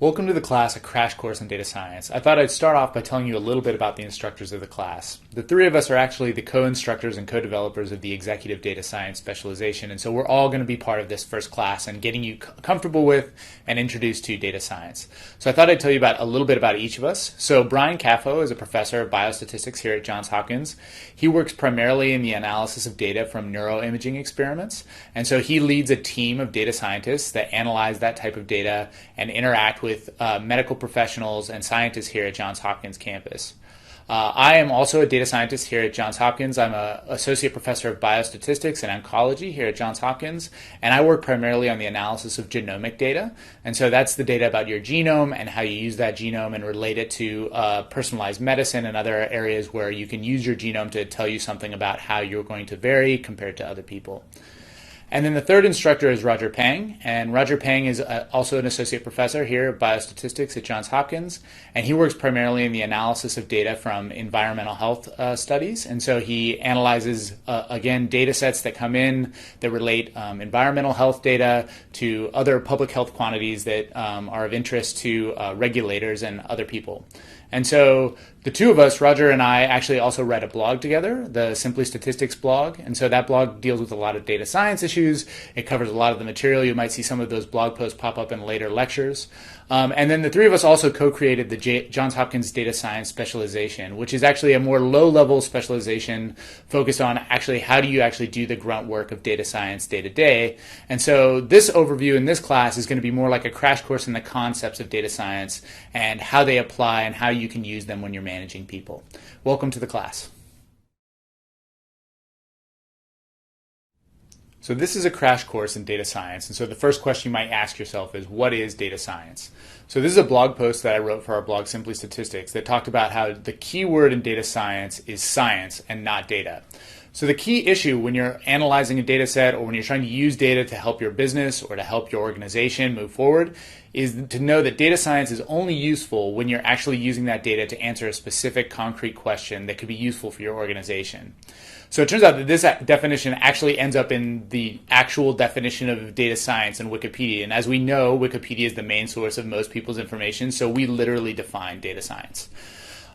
Welcome to the class, a crash course in data science. I thought I'd start off by telling you a little bit about the instructors of the class. The three of us are actually the co-instructors and co-developers of the executive data science specialization, and so we're all going to be part of this first class and getting you comfortable with and introduced to data science. So I thought I'd tell you about a little bit about each of us. So Brian Caffo is a professor of biostatistics here at Johns Hopkins. He works primarily in the analysis of data from neuroimaging experiments, and so he leads a team of data scientists that analyze that type of data and interact with medical professionals and scientists here at Johns Hopkins campus. I am also a data scientist here at Johns Hopkins. I'm an associate professor of biostatistics and oncology here at Johns Hopkins, and I work primarily on the analysis of genomic data. And so that's the data about your genome and how you use that genome and relate it to personalized medicine and other areas where you can use your genome to tell you something about how you're going to vary compared to other people. And then the third instructor is Roger Pang, and Roger Pang is also an associate professor here of biostatistics at Johns Hopkins, and he works primarily in the analysis of data from environmental health studies. And so he analyzes, again, data sets that come in that relate environmental health data to other public health quantities that are of interest to regulators and other people. And so the two of us, Roger and I, actually also write a blog together, the Simply Statistics blog. And so that blog deals with a lot of data science issues. It covers a lot of the material. You might see some of those blog posts pop up in later lectures. And then the three of us also co-created the Johns Hopkins Data Science Specialization, which is actually a more low-level specialization focused on actually how do you actually do the grunt work of data science day to day. And so this overview in this class is going to be more like a crash course in the concepts of data science and how they apply and how you can use them when you're managing people. Welcome to the class. So this is a crash course in data science, and so the first question you might ask yourself is, what is data science? So this is a blog post that I wrote for our blog Simply Statistics that talked about how the key word in data science is science and not data. So the key issue when you're analyzing a data set or when you're trying to use data to help your business or to help your organization move forward is to know that data science is only useful when you're actually using that data to answer a specific concrete question that could be useful for your organization. So it turns out that this definition actually ends up in the actual definition of data science in Wikipedia. And as we know, Wikipedia is the main source of most people's information, so we literally define data science.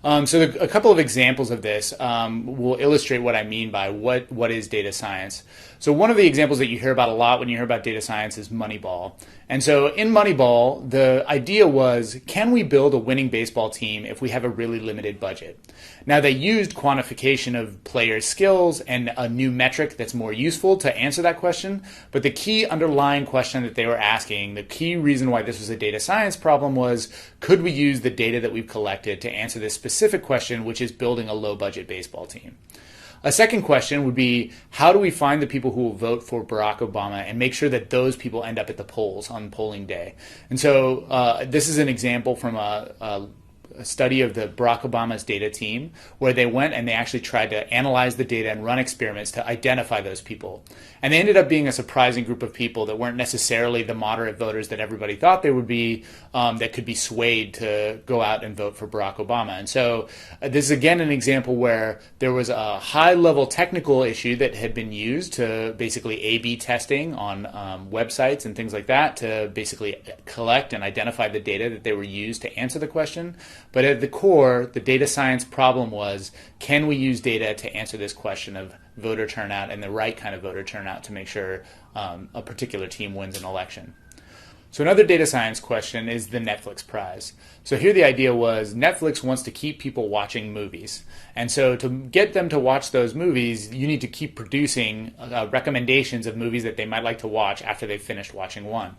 A couple of examples of this will illustrate what I mean by what is data science. So one of the examples that you hear about a lot when you hear about data science is Moneyball. And so in Moneyball, the idea was, can we build a winning baseball team if we have a really limited budget? Now, they used quantification of players' skills and a new metric that's more useful to answer that question. But the key underlying question that they were asking, the key reason why this was a data science problem was, could we use the data that we've collected to answer this specific question, which is building a low-budget baseball team? A second question would be, how do we find the people who will vote for Barack Obama and make sure that those people end up at the polls on polling day? And so this is an example from a study of the Barack Obama's data team, where they went and they actually tried to analyze the data and run experiments to identify those people. And they ended up being a surprising group of people that weren't necessarily the moderate voters that everybody thought they would be, that could be swayed to go out and vote for Barack Obama. And so this is again an example where there was a high-level technical issue that had been used to basically A/B testing on websites and things like that to basically collect and identify the data that they were used to answer the question. But at the core, the data science problem was, can we use data to answer this question of voter turnout and the right kind of voter turnout to make sure a particular team wins an election? So another data science question is the Netflix prize. So here the idea was Netflix wants to keep people watching movies. And so to get them to watch those movies, you need to keep producing recommendations of movies that they might like to watch after they've finished watching one.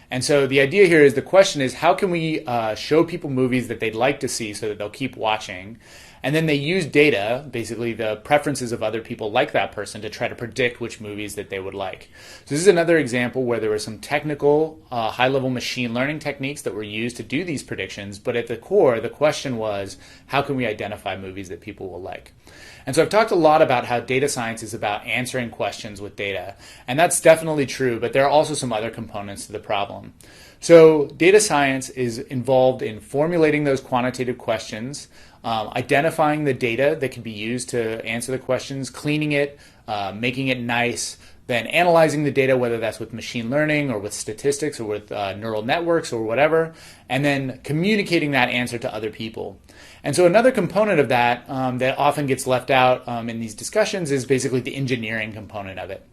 And so the idea here is, the question is, how can we show people movies that they'd like to see so that they'll keep watching? And then they use data, basically the preferences of other people like that person, to try to predict which movies that they would like. So this is another example where there were some technical, high-level machine learning techniques that were used to do these predictions, but at the core, the question was, how can we identify movies that people will like? And so I've talked a lot about how data science is about answering questions with data, and that's definitely true, but there are also some other components to the problem. So data science is involved in formulating those quantitative questions, identifying the data that can be used to answer the questions, cleaning it, making it nice, then analyzing the data, whether that's with machine learning or with statistics or with neural networks or whatever, and then communicating that answer to other people. And so another component of that that often gets left out in these discussions is basically the engineering component of it.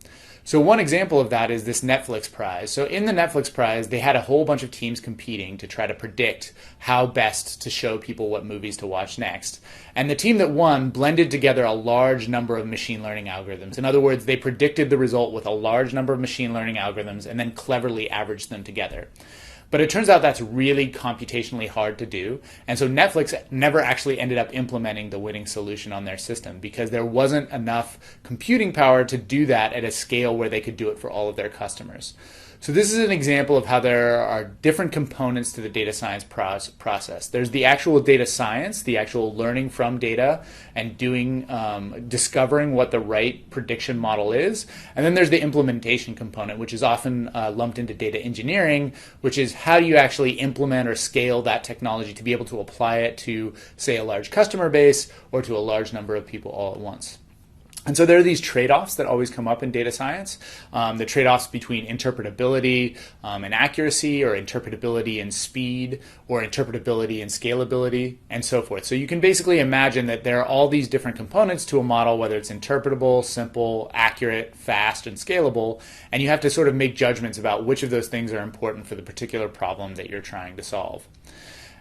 So one example of that is this Netflix prize. So in the Netflix prize, they had a whole bunch of teams competing to try to predict how best to show people what movies to watch next. And the team that won blended together a large number of machine learning algorithms. In other words, they predicted the result with a large number of machine learning algorithms and then cleverly averaged them together. But it turns out that's really computationally hard to do. And so Netflix never actually ended up implementing the winning solution on their system because there wasn't enough computing power to do that at a scale where they could do it for all of their customers. So this is an example of how there are different components to the data science process. There's the actual data science, the actual learning from data and discovering what the right prediction model is. And then there's the implementation component, which is often lumped into data engineering, which is how do you actually implement or scale that technology to be able to apply it to, say, a large customer base or to a large number of people all at once. And so there are these trade-offs that always come up in data science, the trade-offs between interpretability and accuracy, or interpretability and speed, or interpretability and scalability, and so forth. So you can basically imagine that there are all these different components to a model, whether it's interpretable, simple, accurate, fast, and scalable, and you have to sort of make judgments about which of those things are important for the particular problem that you're trying to solve.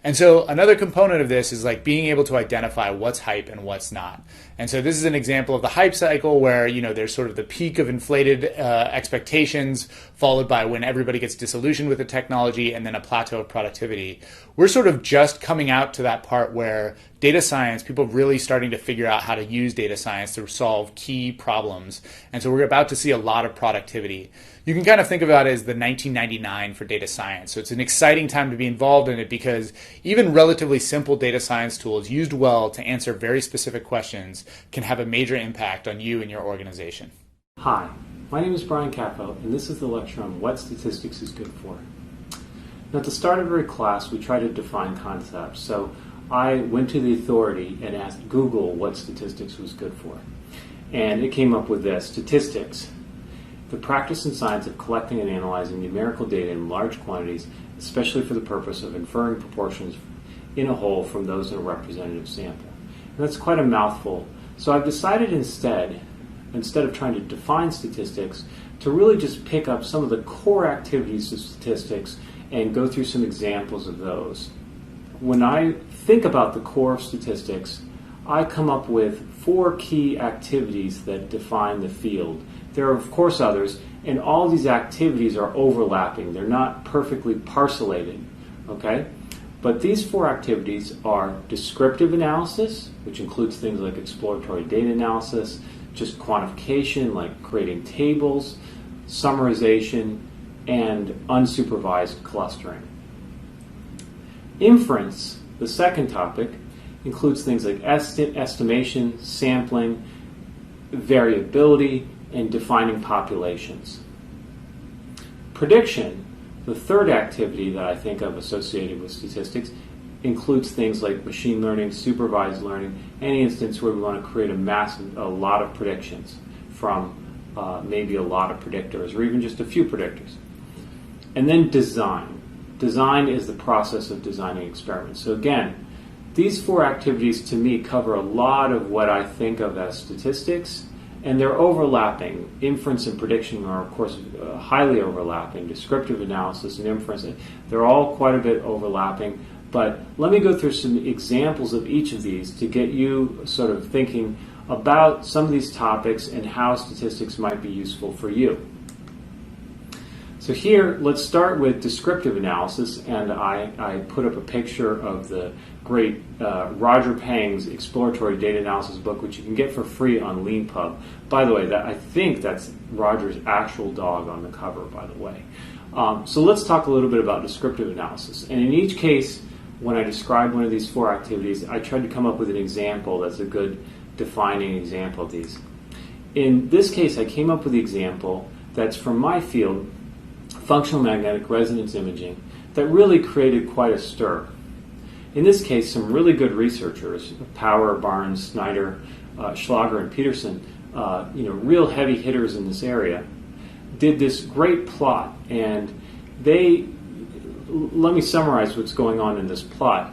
And so another component of this is like being able to identify what's hype and what's not. And so this is an example of the hype cycle where, there's sort of the peak of inflated expectations followed by when everybody gets disillusioned with the technology and then a plateau of productivity. We're sort of just coming out to that part where data science, people really starting to figure out how to use data science to solve key problems. And so we're about to see a lot of productivity. You can kind of think about it as the 1999 for data science. So it's an exciting time to be involved in it because even relatively simple data science tools used well to answer very specific questions can have a major impact on you and your organization. Hi, my name is Brian Capo, and this is the lecture on what statistics is good for. Now, at the start of every class, we try to define concepts. So I went to the authority and asked Google what statistics was good for. And it came up with this: statistics, the practice and science of collecting and analyzing numerical data in large quantities, especially for the purpose of inferring proportions in a whole from those in a representative sample. And that's quite a mouthful. So I've decided instead of trying to define statistics, to really just pick up some of the core activities of statistics and go through some examples of those. When I think about the core of statistics, I come up with 4 key activities that define the field. There are, of course, others, and all these activities are overlapping. They're not perfectly parcellated, okay? But these 4 activities are descriptive analysis, which includes things like exploratory data analysis, just quantification, like creating tables, summarization, and unsupervised clustering. Inference, the second topic, includes things like estimation, sampling, variability, and defining populations. Prediction, the third activity that I think of associated with statistics, includes things like machine learning, supervised learning, any instance where we want to create a lot of predictions from maybe a lot of predictors or even just a few predictors. And then design. Design is the process of designing experiments. So again, these 4 activities to me cover a lot of what I think of as statistics, and they're overlapping. Inference and prediction are, of course, highly overlapping. Descriptive analysis and inference, they're all quite a bit overlapping. But let me go through some examples of each of these to get you sort of thinking about some of these topics and how statistics might be useful for you. So here, let's start with descriptive analysis, and I put up a picture of the great Roger Pang's exploratory data analysis book, which you can get for free on LeanPub. By the way, I think that's Roger's actual dog on the cover, by the way. So let's talk a little bit about descriptive analysis. And in each case, when I describe one of these 4 activities, I tried to come up with an example that's a good defining example of these. In this case, I came up with the example that's from my field, functional magnetic resonance imaging, that really created quite a stir. In this case, some really good researchers, Power, Barnes, Snyder, Schlager, and Peterson, real heavy hitters in this area, did this great plot, and let me summarize what's going on in this plot.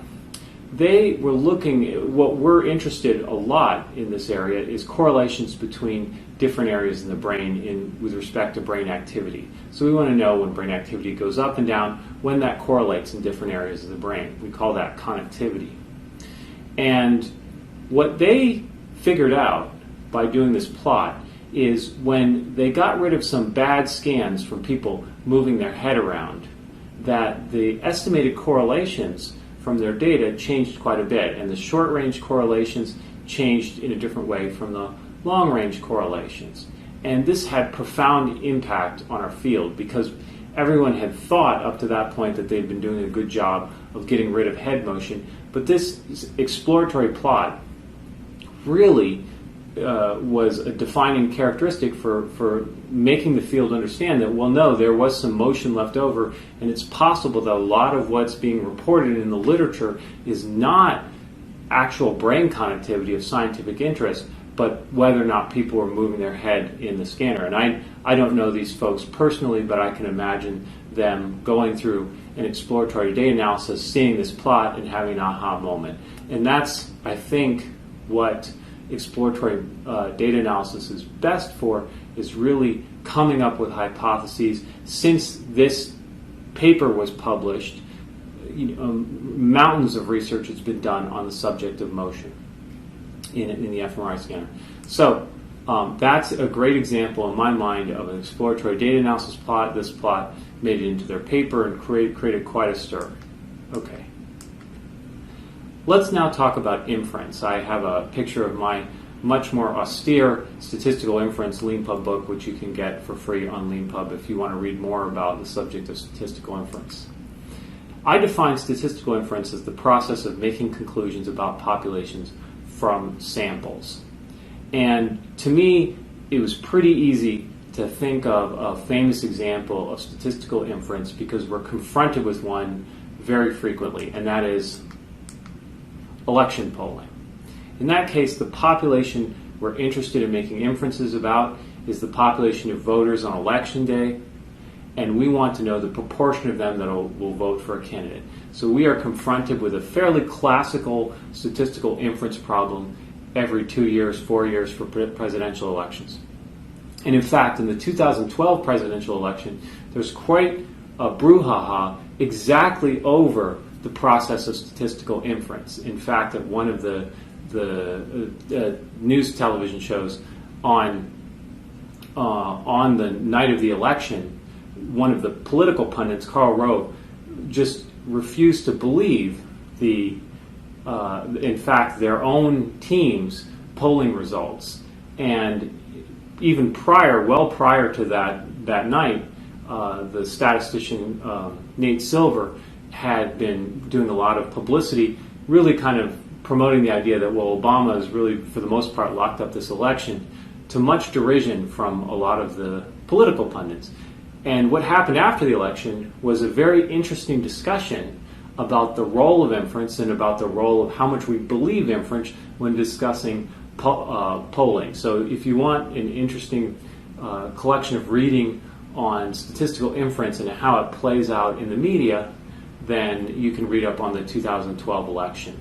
They were looking, what we're interested a lot in this area is correlations between different areas in the brain with respect to brain activity. So we want to know when brain activity goes up and down, when that correlates in different areas of the brain. We call that connectivity. And what they figured out by doing this plot is when they got rid of some bad scans from people moving their head around, that the estimated correlations from their data changed quite a bit, and the short-range correlations changed in a different way from the long-range correlations. And this had profound impact on our field because everyone had thought up to that point that they'd been doing a good job of getting rid of head motion, but this exploratory plot really was a defining characteristic for making the field understand that, well, no, there was some motion left over, and it's possible that a lot of what's being reported in the literature is not actual brain connectivity of scientific interest, but whether or not people are moving their head in the scanner. And I don't know these folks personally, but I can imagine them going through an exploratory data analysis, seeing this plot, and having an aha moment. And that's, I think, what exploratory data analysis is best for, is really coming up with hypotheses. Since this paper was published, mountains of research has been done on the subject of motion in the fMRI scanner. So that's a great example in my mind of an exploratory data analysis plot. This plot made it into their paper and created quite a stir. Okay. Let's now talk about inference. I have a picture of my much more austere statistical inference LeanPub book, which you can get for free on LeanPub if you want to read more about the subject of statistical inference. I define statistical inference as the process of making conclusions about populations from samples. And to me, it was pretty easy to think of a famous example of statistical inference because we're confronted with one very frequently, and that is election polling. In that case, the population we're interested in making inferences about is the population of voters on election day, and we want to know the proportion of them that will vote for a candidate. So we are confronted with a fairly classical statistical inference problem every 2 years, 4 years for presidential elections. And in fact, in the 2012 presidential election, there's quite a brouhaha exactly over the process of statistical inference. In fact, at one of the news television shows on the night of the election, one of the political pundits, Karl Rove, just refused to believe in fact, their own team's polling results. And even well prior to that night, the statistician Nate Silver had been doing a lot of publicity, really kind of promoting the idea that, well, Obama has really, for the most part, locked up this election, to much derision from a lot of the political pundits. And what happened after the election was a very interesting discussion about the role of inference and about the role of how much we believe inference when discussing polling. So if you want an interesting collection of reading on statistical inference and how it plays out in the media, then you can read up on the 2012 election.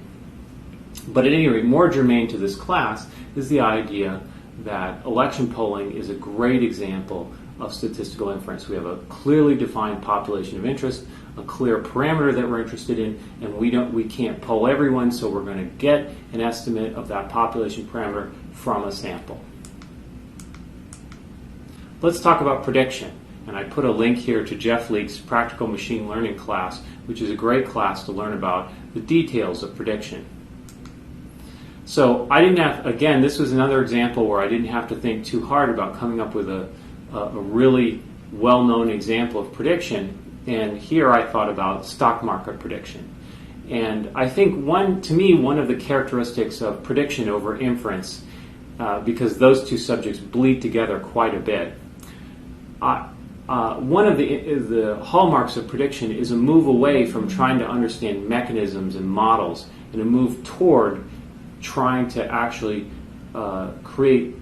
But at any rate, more germane to this class is the idea that election polling is a great example of statistical inference. We have a clearly defined population of interest, a clear parameter that we're interested in, and we can't poll everyone, so we're going to get an estimate of that population parameter from a sample. Let's talk about prediction. And I put a link here to Jeff Leake's Practical Machine Learning class, which is a great class to learn about the details of prediction. So I didn't have, again, this was another example where I didn't have to think too hard about coming up with a really well-known example of prediction. And here I thought about stock market prediction. And I think to me, one of the characteristics of prediction over inference, because those two subjects bleed together quite a bit, one of the hallmarks of prediction is a move away from trying to understand mechanisms and models and a move toward trying to actually create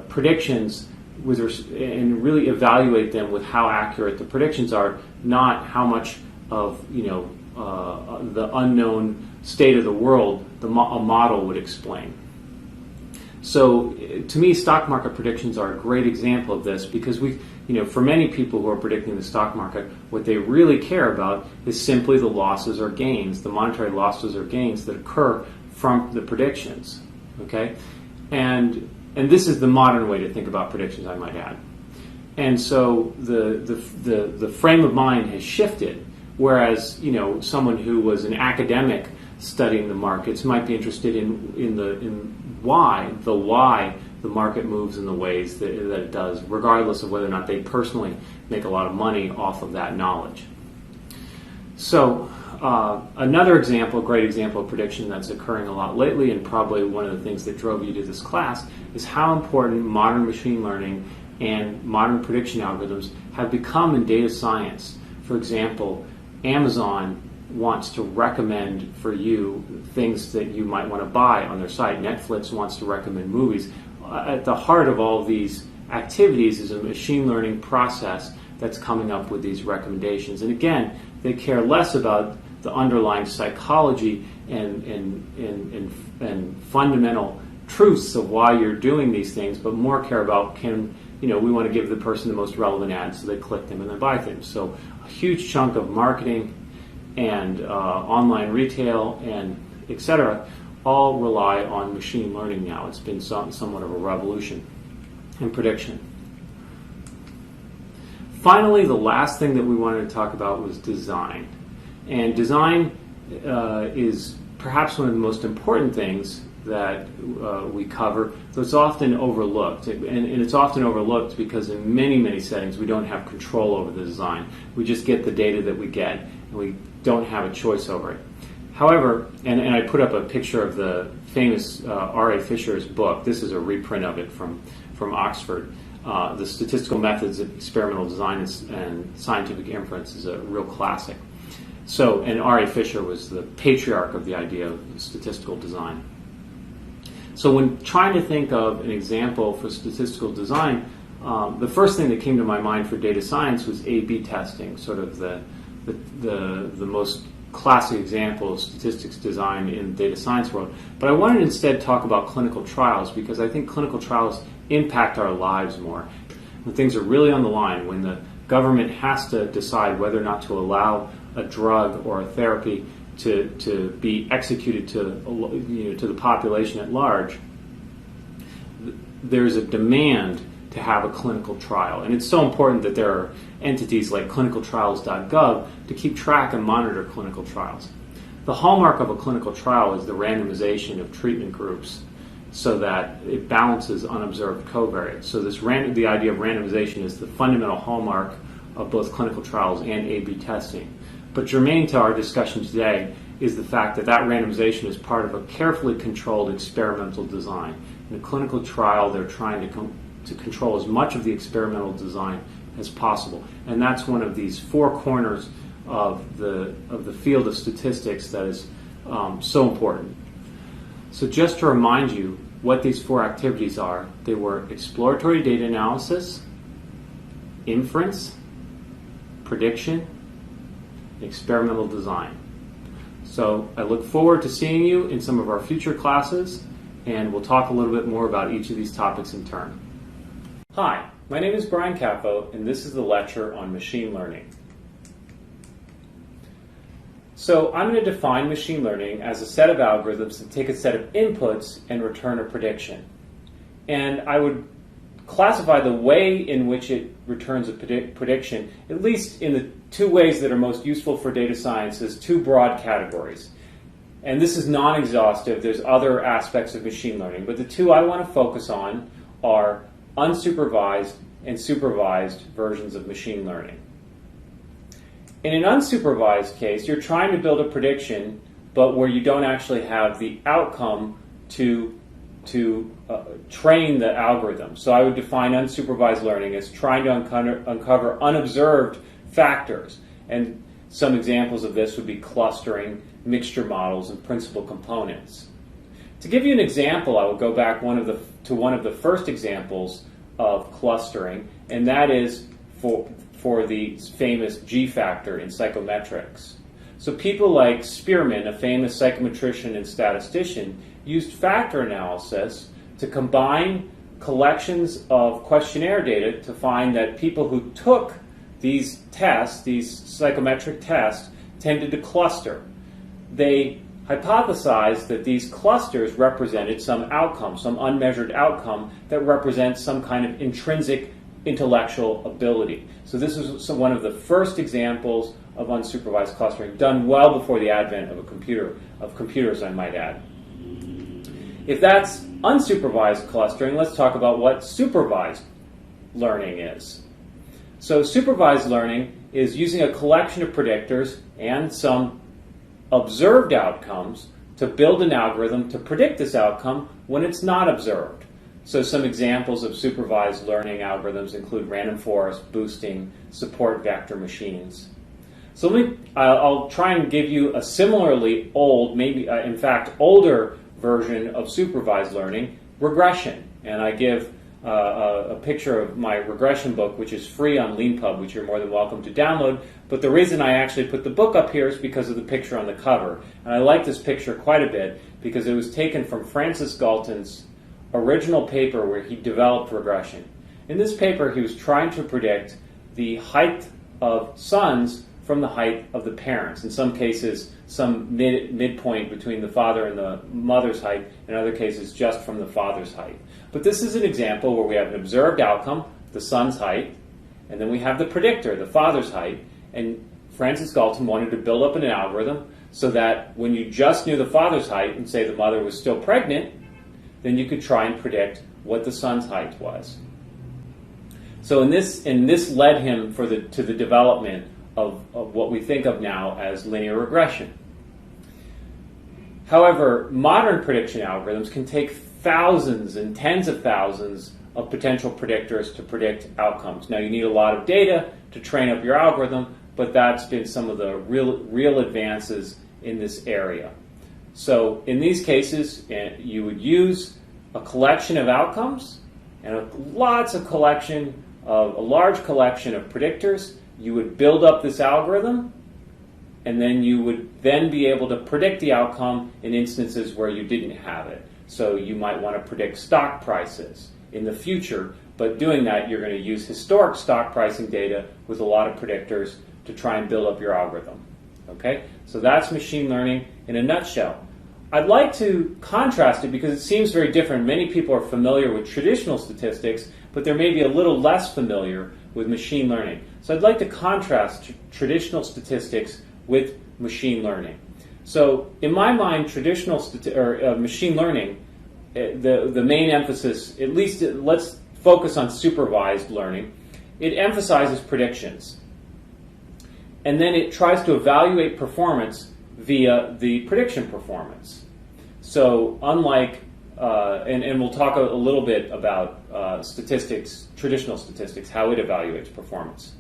predictions and really evaluate them with how accurate the predictions are, not how much of the unknown state of the world a model would explain. So to me, stock market predictions are a great example of this, because for many people who are predicting the stock market, what they really care about is simply the losses or gains, the monetary losses or gains that occur from the predictions. Okay, and this is the modern way to think about predictions, I might add. And so the frame of mind has shifted, whereas someone who was an academic studying the markets might be interested in why the market moves in the ways that it does, regardless of whether or not they personally make a lot of money off of that knowledge. So another example, great example of prediction that's occurring a lot lately, and probably one of the things that drove you to this class, is how important modern machine learning and modern prediction algorithms have become in data science. For example, Amazon wants to recommend for you things that you might want to buy on their site. Netflix wants to recommend movies. At the heart of all of these activities is a machine learning process that's coming up with these recommendations. And again, they care less about the underlying psychology and fundamental truths of why you're doing these things, but more care about we want to give the person the most relevant ads, so they click them and then buy things. So a huge chunk of marketing and online retail and etc. all rely on machine learning now. It's been somewhat of a revolution in prediction. Finally, the last thing that we wanted to talk about was design. And design is perhaps one of the most important things that we cover, though it's often overlooked. And it's often overlooked because in many, many settings we don't have control over the design. We just get the data that we get, and we don't have a choice over it. However, and I put up a picture of the famous R.A. Fisher's book. This is a reprint of it from Oxford. The Statistical Methods of Experimental Design and Scientific Inference is a real classic. So, and R.A. Fisher was the patriarch of the idea of statistical design. So when trying to think of an example for statistical design, the first thing that came to my mind for data science was A/B testing, sort of the most classic example of statistics design in the data science world. But I wanted to instead talk about clinical trials, because I think clinical trials impact our lives more. When things are really on the line, when the government has to decide whether or not to allow a drug or a therapy to be executed to the population at large, there's a demand to have a clinical trial. And it's so important that there are entities like clinicaltrials.gov to keep track and monitor clinical trials. The hallmark of a clinical trial is the randomization of treatment groups so that it balances unobserved covariates. So the idea of randomization is the fundamental hallmark of both clinical trials and A/B testing. But germane to our discussion today is the fact that randomization is part of a carefully controlled experimental design. In a clinical trial, they're trying to control as much of the experimental design as possible. And that's one of these four corners of the field of statistics that is so important. So just to remind you what these four activities are, they were exploratory data analysis, inference, prediction, and experimental design. So I look forward to seeing you in some of our future classes, and we'll talk a little bit more about each of these topics in turn. Hi, my name is Brian Capo, and this is the lecture on machine learning. So I'm going to define machine learning as a set of algorithms that take a set of inputs and return a prediction. And I would classify the way in which it returns a prediction, at least in the two ways that are most useful for data science, as two broad categories. And this is non-exhaustive. There's other aspects of machine learning, but the two I want to focus on are unsupervised and supervised versions of machine learning. In an unsupervised case, you're trying to build a prediction, but where you don't actually have the outcome to train the algorithm. So I would define unsupervised learning as trying to uncover unobserved factors. And some examples of this would be clustering, mixture models, and principal components. To give you an example, I will go back to one of the first examples of clustering, and that is for the famous G factor in psychometrics. So people like Spearman, a famous psychometrician and statistician, used factor analysis to combine collections of questionnaire data to find that people who took these tests, these psychometric tests, tended to cluster. They hypothesized that these clusters represented some outcome, some unmeasured outcome that represents some kind of intrinsic intellectual ability. So this is one of the first examples of unsupervised clustering, done well before the advent of computers, I might add. If that's unsupervised clustering, let's talk about what supervised learning is. So supervised learning is using a collection of predictors and some observed outcomes to build an algorithm to predict this outcome when it's not observed. So some examples of supervised learning algorithms include random forest, boosting, support vector machines. So I'll try and give you a similarly old, maybe in fact older version of supervised learning, regression. And I give a picture of my regression book, which is free on LeanPub, which you're more than welcome to download. But the reason I actually put the book up here is because of the picture on the cover. And I like this picture quite a bit because it was taken from Francis Galton's original paper where he developed regression. In this paper, he was trying to predict the height of sons from the height of the parents. In some cases, some midpoint between the father and the mother's height. In other cases, just from the father's height. But this is an example where we have an observed outcome, the son's height, and then we have the predictor, the father's height. And Francis Galton wanted to build up an algorithm so that when you just knew the father's height and say the mother was still pregnant, then you could try and predict what the son's height was. So this led him to the development of what we think of now as linear regression. However, modern prediction algorithms can take thousands and tens of thousands of potential predictors to predict outcomes. Now, you need a lot of data to train up your algorithm, but that's been some of the real advances in this area. So in these cases, you would use a collection of outcomes and a large collection of predictors. You would build up this algorithm, and then you would then be able to predict the outcome in instances where you didn't have it. So you might want to predict stock prices in the future, but doing that, you're going to use historic stock pricing data with a lot of predictors to try and build up your algorithm. Okay? So that's machine learning in a nutshell. I'd like to contrast it because it seems very different. Many people are familiar with traditional statistics, but they're maybe a little less familiar with machine learning. So I'd like to contrast traditional statistics with machine learning. So in my mind, traditional machine learning, the main emphasis, at least let's focus on supervised learning, it emphasizes predictions. And then it tries to evaluate performance via the prediction performance. So unlike, and we'll talk a little bit about statistics, traditional statistics, how it evaluates performance.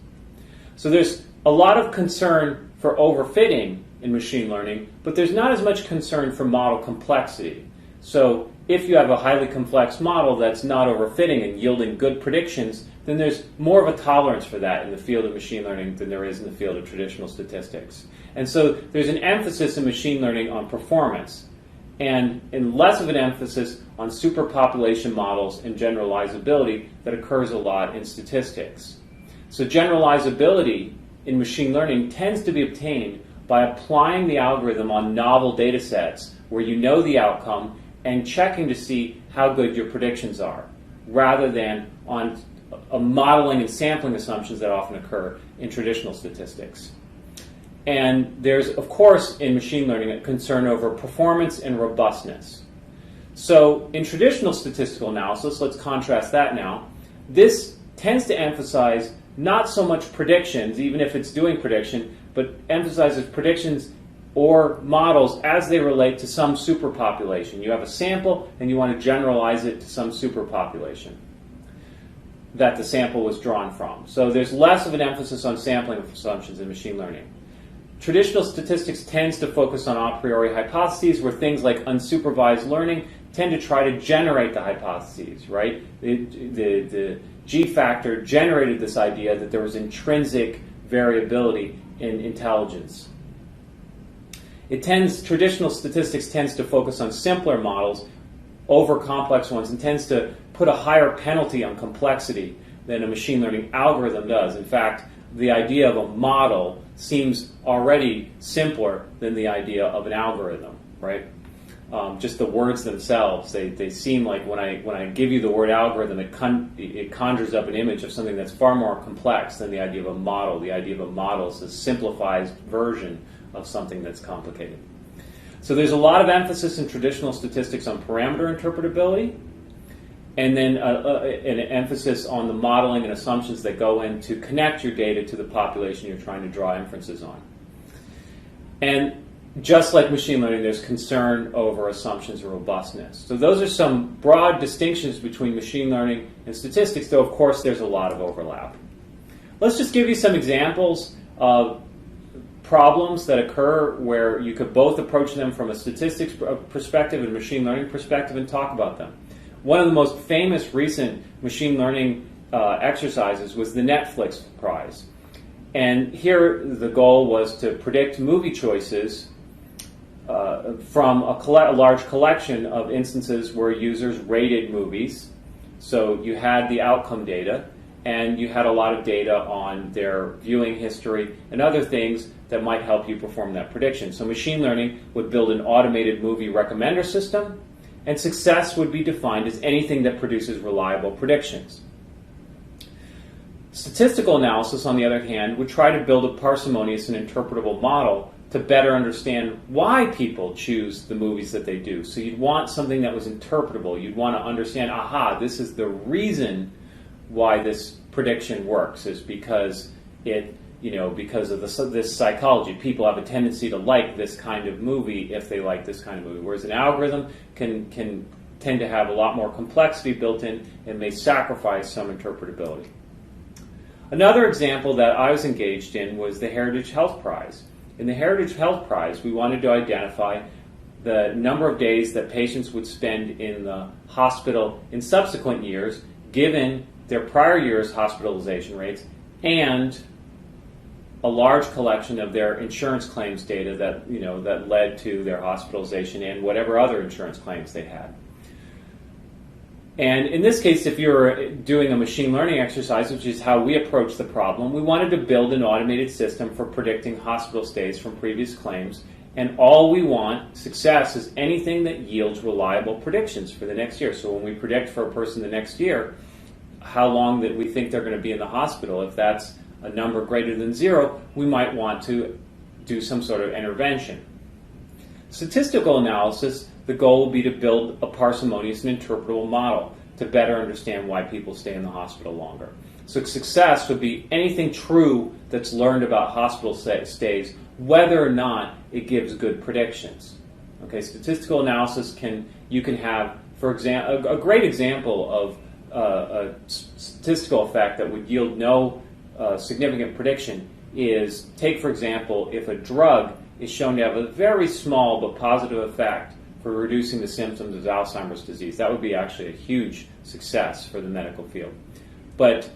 So there's a lot of concern for overfitting in machine learning, but there's not as much concern for model complexity. So if you have a highly complex model that's not overfitting and yielding good predictions, then there's more of a tolerance for that in the field of machine learning than there is in the field of traditional statistics. And so there's an emphasis in machine learning on performance and less of an emphasis on superpopulation models and generalizability that occurs a lot in statistics. So generalizability in machine learning tends to be obtained by applying the algorithm on novel data sets where you know the outcome and checking to see how good your predictions are, rather than on modeling and sampling assumptions that often occur in traditional statistics. And there's, of course, in machine learning, a concern over performance and robustness. So in traditional statistical analysis, let's contrast that now, this tends to emphasize not so much predictions, even if it's doing prediction, but emphasizes predictions or models as they relate to some superpopulation. You have a sample and you want to generalize it to some superpopulation that the sample was drawn from. So there's less of an emphasis on sampling of assumptions in machine learning. Traditional statistics tends to focus on a priori hypotheses where things like unsupervised learning tend to try to generate the hypotheses, right? The G factor generated this idea that there was intrinsic variability in intelligence. Traditional statistics tends to focus on simpler models over complex ones and tends to put a higher penalty on complexity than a machine learning algorithm does. In fact, the idea of a model seems already simpler than the idea of an algorithm, right? Just the words themselves, they seem like when I give you the word algorithm, it conjures up an image of something that's far more complex than the idea of a model. The idea of a model is a simplified version of something that's complicated. So there's a lot of emphasis in traditional statistics on parameter interpretability, and then an emphasis on the modeling and assumptions that go in to connect your data to the population you're trying to draw inferences on. And just like machine learning, there's concern over assumptions and robustness. So those are some broad distinctions between machine learning and statistics, though of course there's a lot of overlap. Let's just give you some examples of problems that occur where you could both approach them from a statistics perspective and machine learning perspective and talk about them. One of the most famous recent machine learning exercises was the Netflix prize. And here the goal was to predict movie choices from a large collection of instances where users rated movies. So you had the outcome data, and you had a lot of data on their viewing history and other things that might help you perform that prediction. So machine learning would build an automated movie recommender system, and success would be defined as anything that produces reliable predictions. Statistical analysis, on the other hand, would try to build a parsimonious and interpretable model to better understand why people choose the movies that they do. So you'd want something that was interpretable. You'd want to understand, this is the reason why this prediction works, is because because of this psychology. People have a tendency to like this kind of movie if they like this kind of movie, whereas an algorithm can tend to have a lot more complexity built in and may sacrifice some interpretability. Another example that I was engaged in was the Heritage Health Prize. In the Heritage Health Prize, we wanted to identify the number of days that patients would spend in the hospital in subsequent years, given their prior year's hospitalization rates and a large collection of their insurance claims data that led to their hospitalization and whatever other insurance claims they had. And in this case, if you're doing a machine learning exercise, which is how we approach the problem, we wanted to build an automated system for predicting hospital stays from previous claims. And all we want, success, is anything that yields reliable predictions for the next year. So when we predict for a person the next year, how long that we think they're going to be in the hospital, if that's a number greater than 0, we might want to do some sort of intervention. Statistical analysis, the goal will be to build a parsimonious and interpretable model to better understand why people stay in the hospital longer. So success would be anything true that's learned about hospital stays, whether or not it gives good predictions. Okay, statistical analysis you can have, for example, a great example of a statistical effect that would yield no significant prediction is, take for example, if a drug is shown to have a very small but positive effect for reducing the symptoms of Alzheimer's disease. That would be actually a huge success for the medical field. But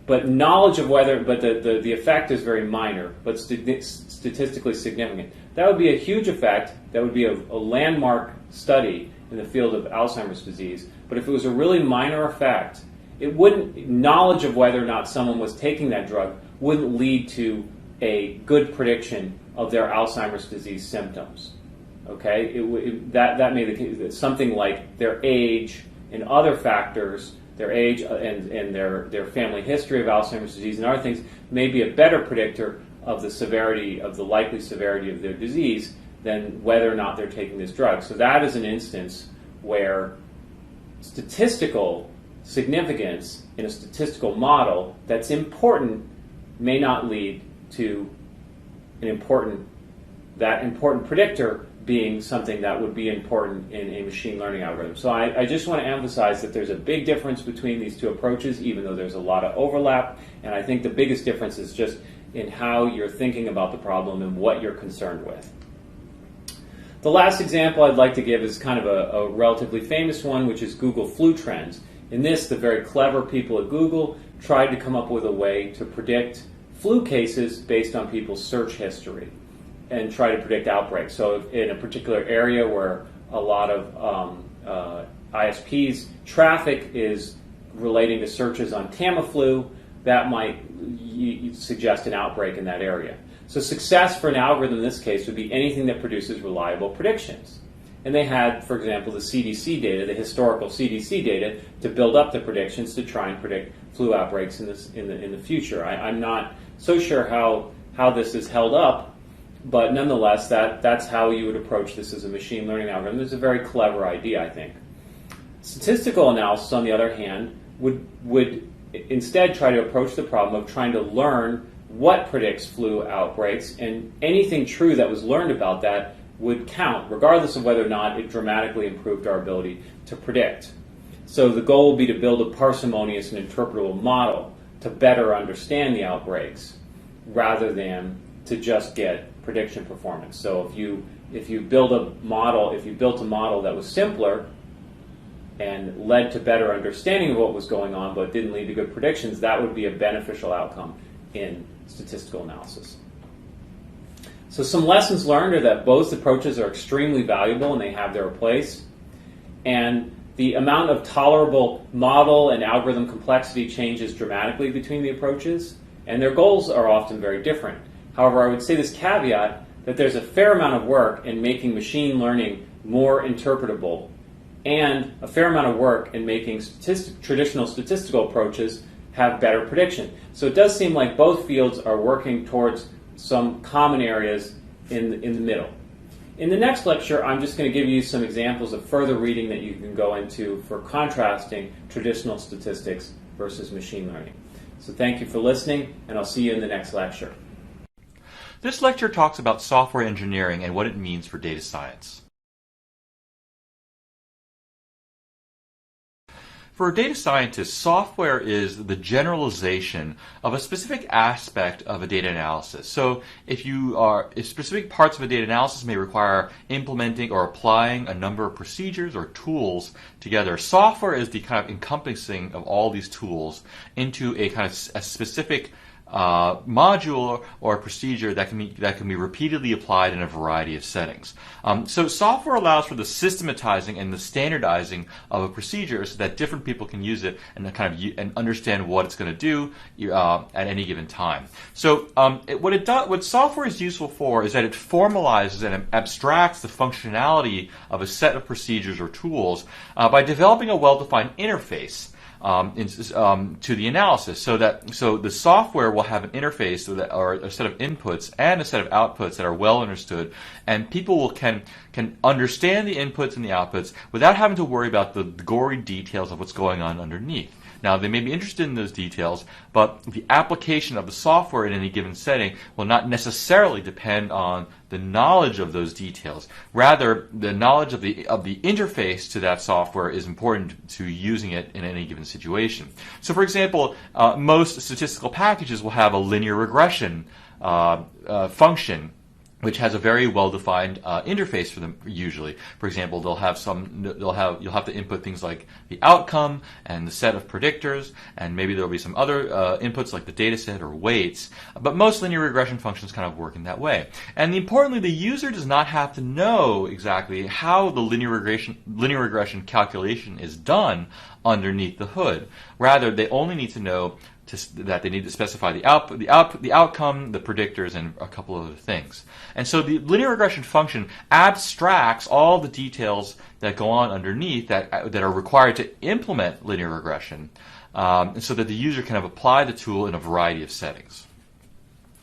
knowledge of the effect is very minor, but statistically significant. That would be a huge effect. That would be a landmark study in the field of Alzheimer's disease. But if it was a really minor effect, knowledge of whether or not someone was taking that drug wouldn't lead to a good prediction of their Alzheimer's disease symptoms. Okay, that may be something like their age and other factors, their age and their family history of Alzheimer's disease and other things may be a better predictor of the likely severity of their disease than whether or not they're taking this drug. So that is an instance where statistical significance in a statistical model that's important may not lead to that important predictor being something that would be important in a machine learning algorithm. So I just want to emphasize that there's a big difference between these two approaches, even though there's a lot of overlap, and I think the biggest difference is just in how you're thinking about the problem and what you're concerned with. The last example I'd like to give is kind of a relatively famous one, which is Google Flu Trends. In this, the very clever people at Google tried to come up with a way to predict flu cases based on people's search history and try to predict outbreaks. So if in a particular area where a lot of ISPs traffic is relating to searches on Tamiflu, that might suggest an outbreak in that area. So success for an algorithm in this case would be anything that produces reliable predictions. And they had, for example, the CDC data, the historical CDC data, to build up the predictions to try and predict flu outbreaks in the future. I'm not so sure how this is held up, but nonetheless, that's how you would approach this as a machine learning algorithm. It's a very clever idea, I think. Statistical analysis, on the other hand, would instead try to approach the problem of trying to learn what predicts flu outbreaks, and anything true that was learned about that would count, regardless of whether or not it dramatically improved our ability to predict. So the goal would be to build a parsimonious and interpretable model to better understand the outbreaks, rather than to just get prediction performance. So if you built a model that was simpler and led to better understanding of what was going on but didn't lead to good predictions, that would be a beneficial outcome in statistical analysis. So some lessons learned are that both approaches are extremely valuable and they have their place. And the amount of tolerable model and algorithm complexity changes dramatically between the approaches, and their goals are often very different. However, I would say this caveat that there's a fair amount of work in making machine learning more interpretable, and a fair amount of work in making traditional statistical approaches have better prediction. So it does seem like both fields are working towards some common areas in the middle. In the next lecture, I'm just going to give you some examples of further reading that you can go into for contrasting traditional statistics versus machine learning. So thank you for listening, and I'll see you in the next lecture. This lecture talks about software engineering and what it means for data science. For a data scientist, software is the generalization of a specific aspect of a data analysis. So if specific parts of a data analysis may require implementing or applying a number of procedures or tools together, software is the kind of encompassing of all these tools into a kind of a specific module or a procedure that can be repeatedly applied in a variety of settings. So software allows for the systematizing and the standardizing of a procedure so that different people can use it and and understand what it's going to do at any given time. So what software is useful for is that it formalizes and abstracts the functionality of a set of procedures or tools by developing a well-defined interface to the analysis, so the software will have an interface or a set of inputs and a set of outputs that are well understood, and people can understand the inputs and the outputs without having to worry about the gory details of what's going on underneath. Now, they may be interested in those details, but the application of the software in any given setting will not necessarily depend on the knowledge of those details. Rather, the knowledge of the interface to that software is important to using it in any given situation. So, for example, most statistical packages will have a linear regression function, which has a very well-defined interface for them. Usually, for example, you'll have to input things like the outcome and the set of predictors, and maybe there'll be some other inputs like the data set or weights. But most linear regression functions kind of work in that way. And importantly, the user does not have to know exactly how the linear regression calculation is done underneath the hood. Rather, they only need to know that they need to specify the outcome, the predictors, and a couple of other things. And so the linear regression function abstracts all the details that go on underneath that are required to implement linear regression, so that the user can apply the tool in a variety of settings.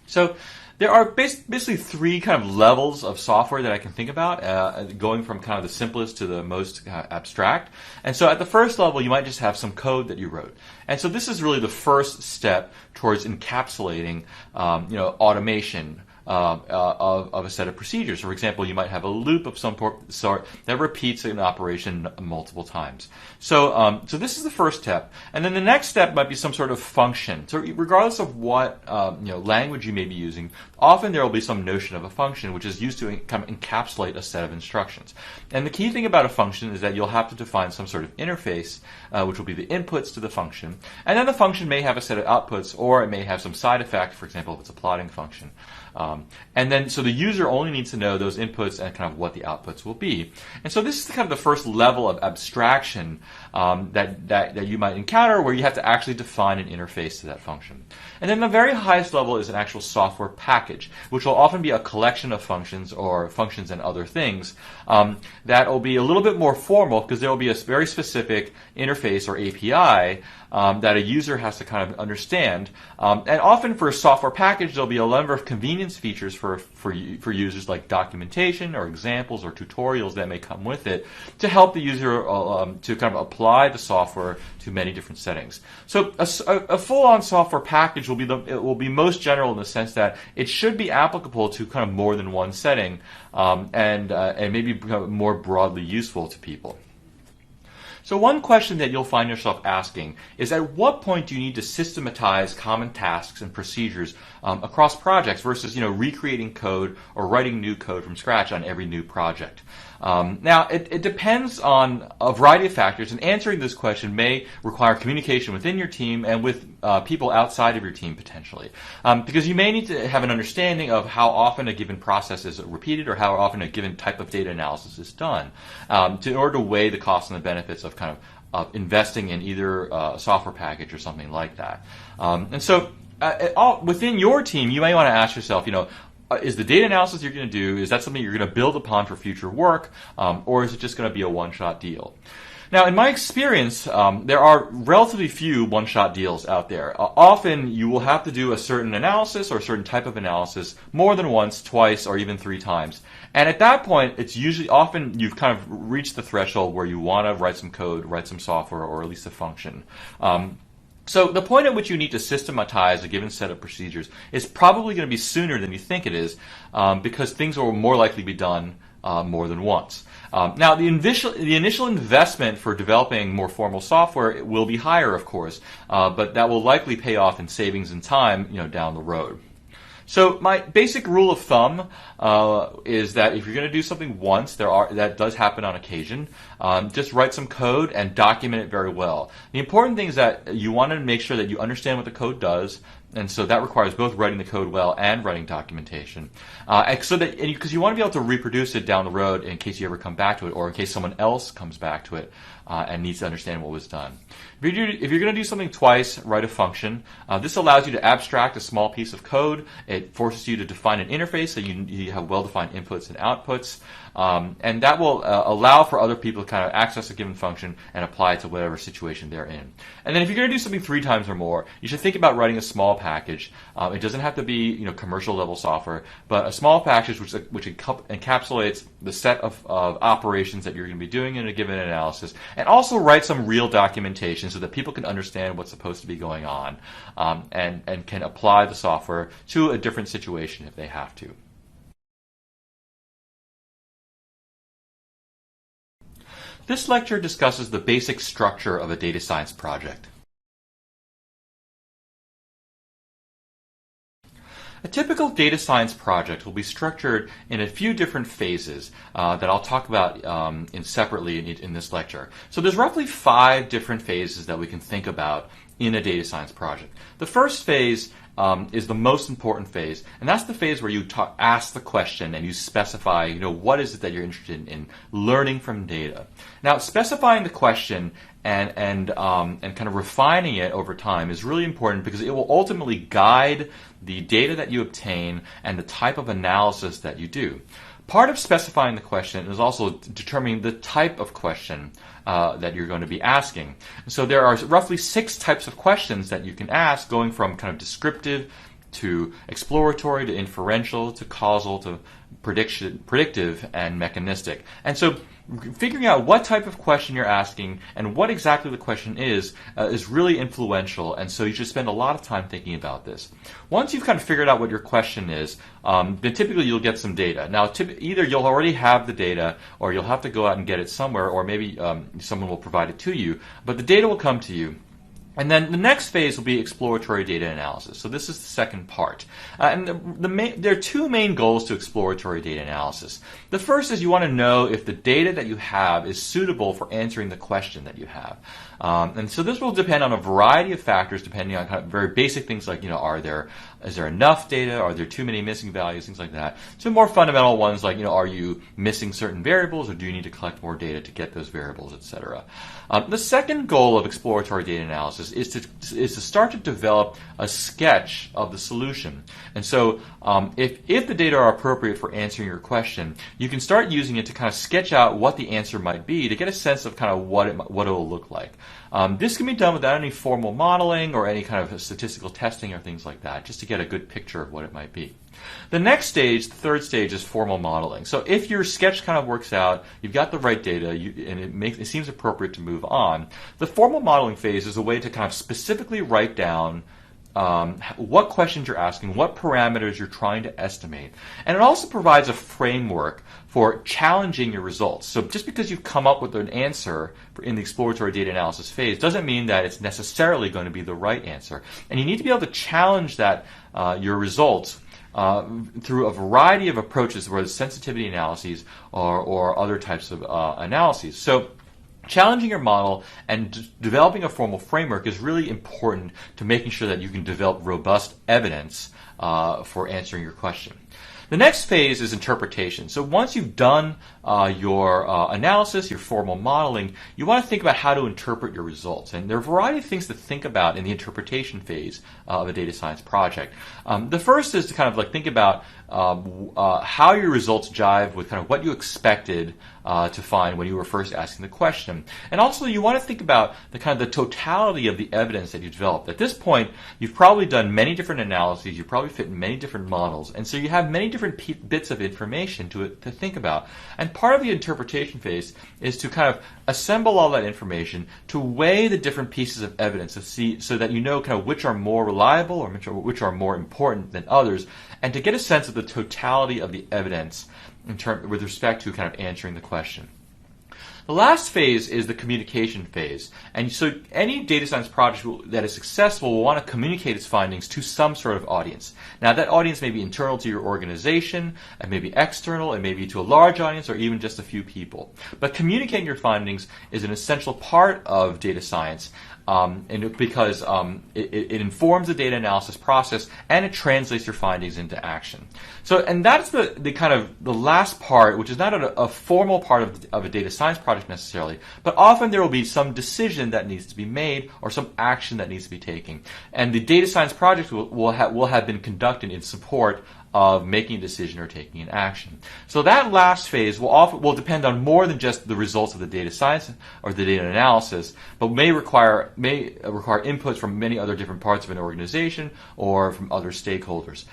So there are basically three kind of levels of software that I can think about, going from kind of the simplest to the most abstract. And so at the first level, you might just have some code that you wrote. And so this is really the first step towards encapsulating automation of a set of procedures. For example, you might have a loop of some sort that repeats an operation multiple times. So this is the first step, and then the next step might be some sort of function. So regardless of what language you may be using, often there will be some notion of a function which is used to kind of encapsulate a set of instructions. And the key thing about a function is that you'll have to define some sort of interface, which will be the inputs to the function, and then the function may have a set of outputs, or it may have some side effect. For example, if it's a plotting function. And then, so the user only needs to know those inputs and kind of what the outputs will be. And so this is kind of the first level of abstraction that you might encounter, where you have to actually define an interface to that function. And then the very highest level is an actual software package, which will often be a collection of functions or functions and other things that will be a little bit more formal, because there will be a very specific interface or API that a user has to kind of understand. And often for a software package, there'll be a number of convenience features for users, like documentation or examples or tutorials that may come with it to help the user to kind of apply the software to many different settings. So a full-on software package will be most general in the sense that it should be applicable to kind of more than one setting, and maybe more broadly useful to people. So one question that you'll find yourself asking is, at what point do you need to systematize common tasks and procedures across projects versus recreating code or writing new code from scratch on every new project? Now, it depends on a variety of factors, and answering this question may require communication within your team and with people outside of your team potentially, because you may need to have an understanding of how often a given process is repeated or how often a given type of data analysis is done in order to weigh the costs and the benefits of of investing in either a software package or something like that. And so within your team, you may want to ask yourself, is the data analysis you're going to do, is that something you're going to build upon for future work, or is it just going to be a one-shot deal? Now, in my experience, there are relatively few one-shot deals out there. Often, you will have to do a certain analysis or a certain type of analysis more than once, twice, or even 3 times. And at that point, it's usually often you've kind of reached the threshold where you want to write some code, write some software, or at least a function. So the point at which you need to systematize a given set of procedures is probably going to be sooner than you think it is, because things will more likely be done more than once. Now, the initial investment for developing more formal software will be higher, of course, but that will likely pay off in savings in time, down the road. So my basic rule of thumb is that if you're going to do something once, that does happen on occasion, just write some code and document it very well. The important thing is that you want to make sure that you understand what the code does, and so that requires both writing the code well and writing documentation, because you want to be able to reproduce it down the road in case you ever come back to it, or in case someone else comes back to it and needs to understand what was done. If you're going to do something twice, write a function. This allows you to abstract a small piece of code. It forces you to define an interface so you have well-defined inputs and outputs. And that will allow for other people to kind of access a given function and apply it to whatever situation they're in. And then if you're going to do something 3 times or more, you should think about writing a small package. It doesn't have to be commercial level software, but a small package which encapsulates the set of operations that you're going to be doing in a given analysis, and also write some real documentation so that people can understand what's supposed to be going on, and can apply the software to a different situation if they have to. This lecture discusses the basic structure of a data science project. A typical data science project will be structured in a few different phases that I'll talk about separately in this lecture. So there's roughly 5 different phases that we can think about in a data science project. The first phase is the most important phase, and that's the phase where you ask the question and you specify, what is it that you're interested in learning from data. Now, specifying the question and kind of refining it over time is really important, because it will ultimately guide the data that you obtain and the type of analysis that you do. Part of specifying the question is also determining the type of question that you're going to be asking. So there are roughly 6 types of questions that you can ask, going from kind of descriptive to exploratory, to inferential, to causal, to predictive, and mechanistic. And so figuring out what type of question you're asking and what exactly the question is really influential, and so you should spend a lot of time thinking about this. Once you've kind of figured out what your question is, then typically you'll get some data. Now, either you'll already have the data, or you'll have to go out and get it somewhere, or maybe someone will provide it to you, but the data will come to you. And then the next phase will be exploratory data analysis. So this is the second part. And there are two main goals to exploratory data analysis. The first is you want to know if the data that you have is suitable for answering the question that you have. And so this will depend on a variety of factors, depending on kind of very basic things like, is there enough data? Are there too many missing values? Things like that. To more fundamental ones like, are you missing certain variables, or do you need to collect more data to get those variables, etc. The second goal of exploratory data analysis is to start to develop a sketch of the solution. And so if the data are appropriate for answering your question, you can start using it to kind of sketch out what the answer might be, to get a sense of kind of what it will look like. This can be done without any formal modeling or any kind of statistical testing or things like that, just to get a good picture of what it might be. The next stage, the third stage, is formal modeling. So if your sketch kind of works out, you've got the right data, and it seems appropriate to move on, the formal modeling phase is a way to kind of specifically write down what questions you're asking, what parameters you're trying to estimate. And it also provides a framework for challenging your results. So just because you've come up with an answer in the exploratory data analysis phase doesn't mean that it's necessarily going to be the right answer. And you need to be able to challenge that your results through a variety of approaches, whether it's sensitivity analyses or other types of analyses. So challenging your model and developing a formal framework is really important to making sure that you can develop robust evidence for answering your question. The next phase is interpretation. So once you've done your analysis, your formal modeling, you want to think about how to interpret your results. And there are a variety of things to think about in the interpretation phase of a data science project. The first is to kind of think about how your results jive with kind of what you expected to find when you were first asking the question. And also you want to think about the totality of the evidence that you developed. At this point, you've probably done many different analyses, you've probably fit in many different models, and so you have many different bits of information to think about. And part of the interpretation phase is to kind of assemble all that information, to weigh the different pieces of evidence to see, so that you know kind of which are more reliable or which are more important than others, and to get a sense of the totality of the evidence with respect to kind of answering the question. The last phase is the communication phase. And so any data science project that is successful will want to communicate its findings to some sort of audience. Now that audience may be internal to your organization, it may be external, it may be to a large audience, or even just a few people. But communicating your findings is an essential part of data science. Because it informs the data analysis process, and it translates your findings into action. So, and that's the kind of the last part, which is not a formal part of a data science project necessarily, but often there will be some decision that needs to be made or some action that needs to be taken. And the data science project will have been conducted in support of making a decision or taking an action. So that last phase will depend on more than just the results of the data science or the data analysis, but may require inputs from many other different parts of an organization or from other stakeholders.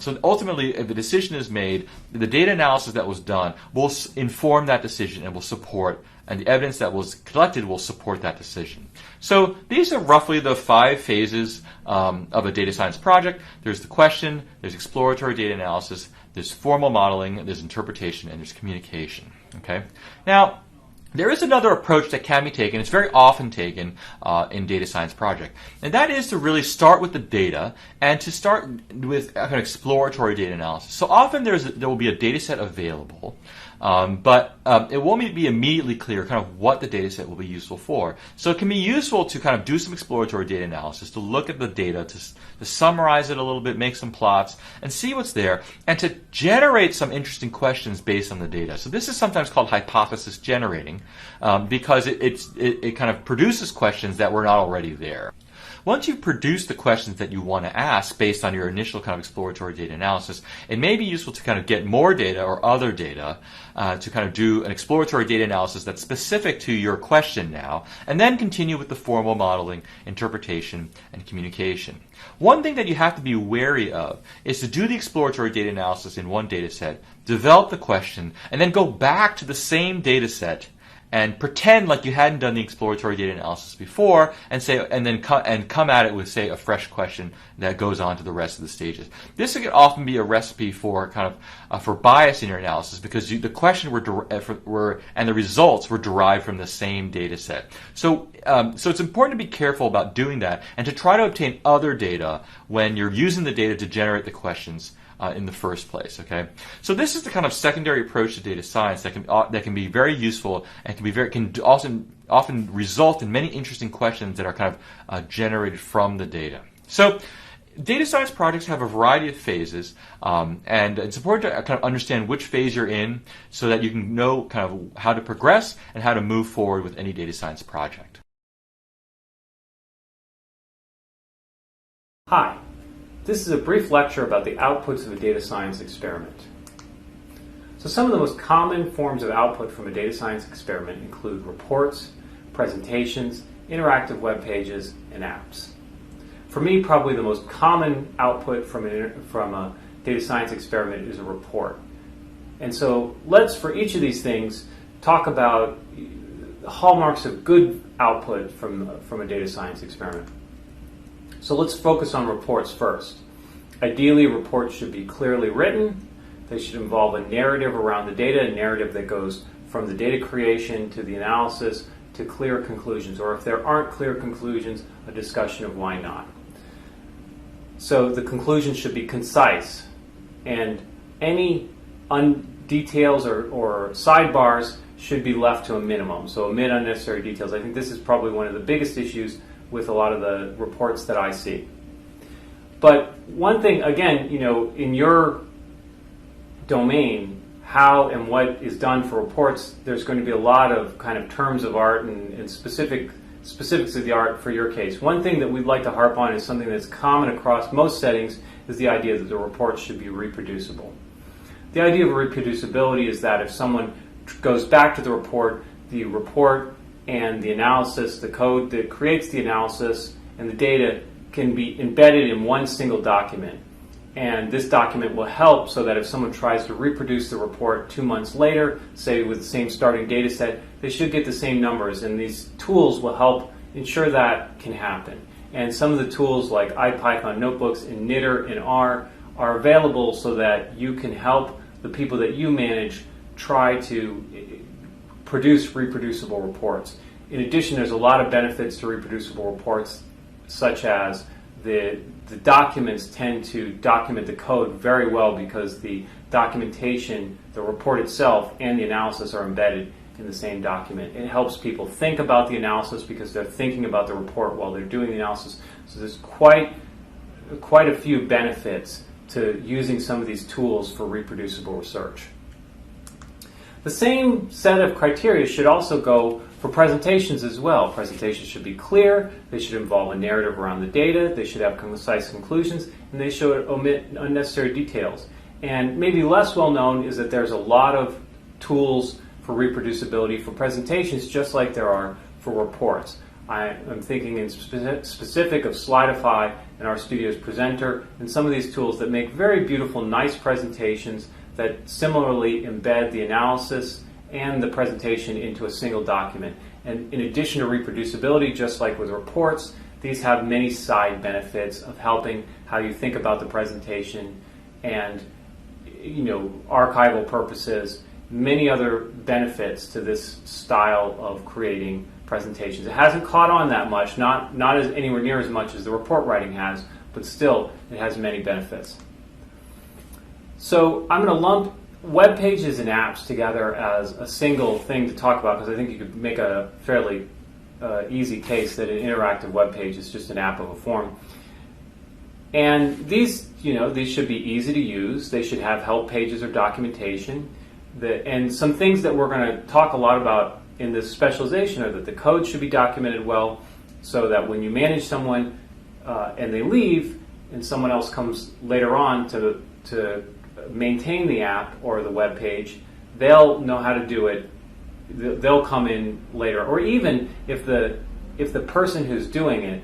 So ultimately, if a decision is made, the data analysis that was done will inform that decision and will support, and the evidence that was collected will support that decision. So these are roughly the 5 phases of a data science project. There's the question, there's exploratory data analysis, there's formal modeling, there's interpretation, and there's communication. Okay. Now, there is another approach that can be taken. It's very often taken in data science project, and that is to really start with the data and to start with an exploratory data analysis. So often there will be a data set available, but it won't be immediately clear kind of what the data set will be useful for. So it can be useful to kind of do some exploratory data analysis, to look at the data, to summarize it a little bit, make some plots, and see what's there, and to generate some interesting questions based on the data. So this is sometimes called hypothesis generating, because it kind of produces questions that were not already there. once you've produced the questions that you want to ask based on your initial kind of exploratory data analysis, it may be useful to kind of get more data or other data to kind of do an exploratory data analysis that's specific to your question now, and then continue with the formal modeling, interpretation, and communication. One thing that you have to be wary of is to do the exploratory data analysis in one data set, develop the question, and then go back to the same data set and pretend like you hadn't done the exploratory data analysis before, and come at it with, say, a fresh question that goes on to the rest of the stages. This can often be a recipe for kind of for bias in your analysis, because the question and the results were derived from the same data set. So it's important to be careful about doing that and to try to obtain other data when you're using the data to generate the questions in the first place. Okay, so this is the kind of secondary approach to data science that can be very useful and can often result in many interesting questions that are kind of generated from the data. So data science projects have a variety of phases, and it's important to kind of understand which phase you're in so that you can know kind of how to progress and how to move forward with any data science project. Hi. This is a brief lecture about the outputs of a data science experiment. So some of the most common forms of output from a data science experiment include reports, presentations, interactive web pages, and apps. For me, probably the most common output from a data science experiment is a report. And so let's, for each of these things, talk about the hallmarks of good output from a data science experiment. So let's focus on reports first. Ideally, reports should be clearly written. They should involve a narrative around the data, a narrative that goes from the data creation to the analysis to clear conclusions, or if there aren't clear conclusions, a discussion of why not. So the conclusions should be concise, and any details or sidebars should be left to a minimum, so omit unnecessary details. I think this is probably one of the biggest issues with a lot of the reports that I see. But one thing, again, in your domain, how and what is done for reports, there's going to be a lot of kind of terms of art and specifics of the art for your case. One thing that we'd like to harp on is something that's common across most settings, is the idea that the reports should be reproducible. The idea of reproducibility is that if someone goes back to the report and the analysis, the code that creates the analysis and the data can be embedded in one single document. And this document will help so that if someone tries to reproduce the report 2 months later, say with the same starting data set, they should get the same numbers. And these tools will help ensure that can happen. And some of the tools like IPython notebooks and Knitter and R are available so that you can help the people that you manage try to produce reproducible reports. In addition, there's a lot of benefits to reproducible reports, such as the documents tend to document the code very well because the documentation, the report itself, and the analysis are embedded in the same document. It helps people think about the analysis because they're thinking about the report while they're doing the analysis. So there's quite a few benefits to using some of these tools for reproducible research. The same set of criteria should also go for presentations as well. Presentations should be clear, they should involve a narrative around the data, they should have concise conclusions, and they should omit unnecessary details. And maybe less well known is that there's a lot of tools for reproducibility for presentations, just like there are for reports. I'm thinking in specific of Slidify and RStudio's Presenter, and some of these tools that make very beautiful, nice presentations that similarly embed the analysis and the presentation into a single document. And in addition to reproducibility, just like with reports, these have many side benefits of helping how you think about the presentation and archival purposes, many other benefits to this style of creating presentations. It hasn't caught on that much, not as anywhere near as much as the report writing has, but still it has many benefits. So I'm going to lump web pages and apps together as a single thing to talk about because I think you could make a fairly easy case that an interactive web page is just an app of a form. And these should be easy to use. They should have help pages or documentation. And some things that we're going to talk a lot about in this specialization are that the code should be documented well so that when you manage someone, and they leave, and someone else comes later on to maintain the app or the web page, they'll know how to do it. They'll come in later. Or even if the person who's doing it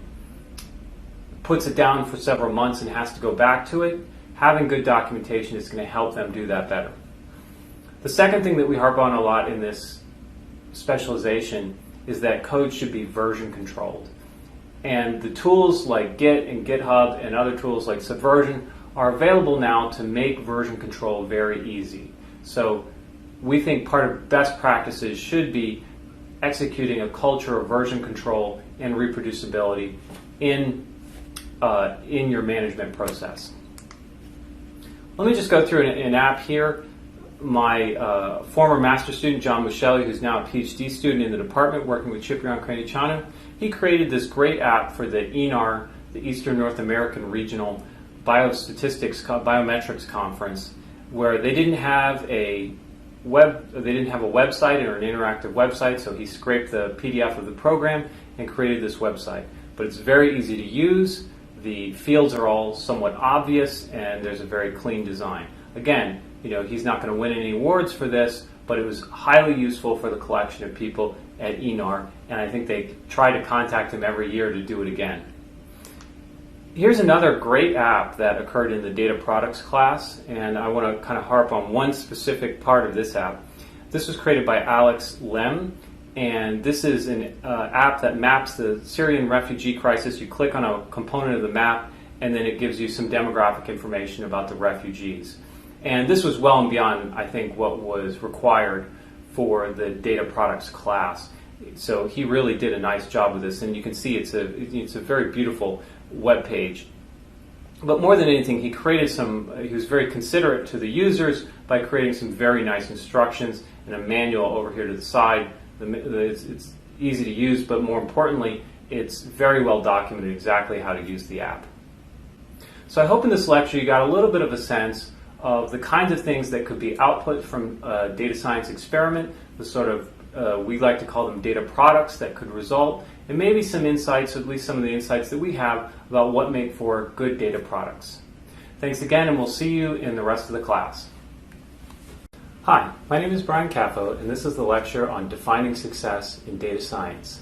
puts it down for several months and has to go back to it, having good documentation is going to help them do that better. The second thing that we harp on a lot in this specialization is that code should be version controlled. And the tools like Git and GitHub and other tools like Subversion are available now to make version control very easy. So we think part of best practices should be executing a culture of version control and reproducibility in your management process. Let me just go through an app here. My former master student, John Mushelli, who's now a PhD student in the department working with Ciprian Cranichanu, he created this great app for the ENAR, the Eastern North American Regional Biometrics Conference, where they didn't have a website or an interactive website, so he scraped the PDF of the program and created this website. But it's very easy to use, the fields are all somewhat obvious, and there's a very clean design. Again, he's not going to win any awards for this, but it was highly useful for the collection of people at ENAR, and I think they try to contact him every year to do it again. Here's another great app that occurred in the data products class, and I want to kind of harp on one specific part of this app. This was created by Alex Lem, and this is an app that maps the Syrian refugee crisis. You click on a component of the map, and then it gives you some demographic information about the refugees. And this was well and beyond, I think, what was required for the data products class. So he really did a nice job with this, and you can see it's a very beautiful web page. But more than anything, he was very considerate to the users by creating some very nice instructions and a manual over here to the side. It's easy to use, but more importantly, it's very well documented exactly how to use the app. So I hope in this lecture you got a little bit of a sense of the kinds of things that could be output from a data science experiment, the sort of, we like to call them data products that could result, and maybe some insights, at least some of the insights that we have about what make for good data products. Thanks again, and we'll see you in the rest of the class. Hi, my name is Brian Caffo, and this is the lecture on defining success in data science.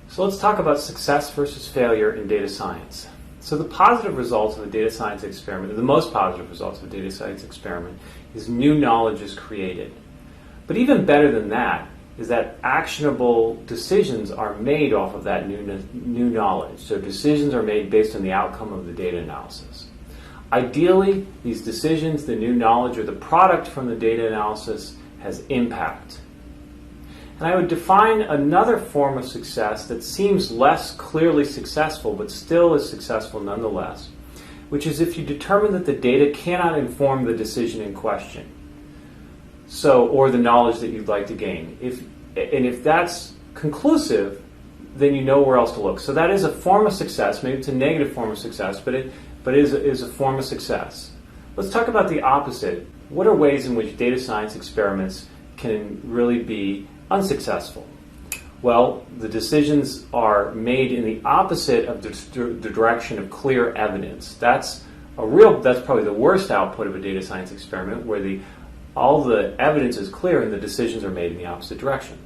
So let's talk about success versus failure in data science. So the positive results of a data science experiment, the most positive results of a data science experiment, is new knowledge is created. But even better than that is that actionable decisions are made off of that new knowledge. So decisions are made based on the outcome of the data analysis. Ideally, these decisions, the new knowledge, or the product from the data analysis has impact. And I would define another form of success that seems less clearly successful, but still is successful nonetheless, which is if you determine that the data cannot inform the decision in question, or the knowledge that you'd like to gain. If that's conclusive, then you know where else to look. So that is a form of success. Maybe it's a negative form of success, but it is a form of success. Let's talk about the opposite. What are ways in which data science experiments can really be unsuccessful? Well, the decisions are made in the opposite of the direction of clear evidence. That's probably the worst output of a data science experiment, where all the evidence is clear and the decisions are made in the opposite direction.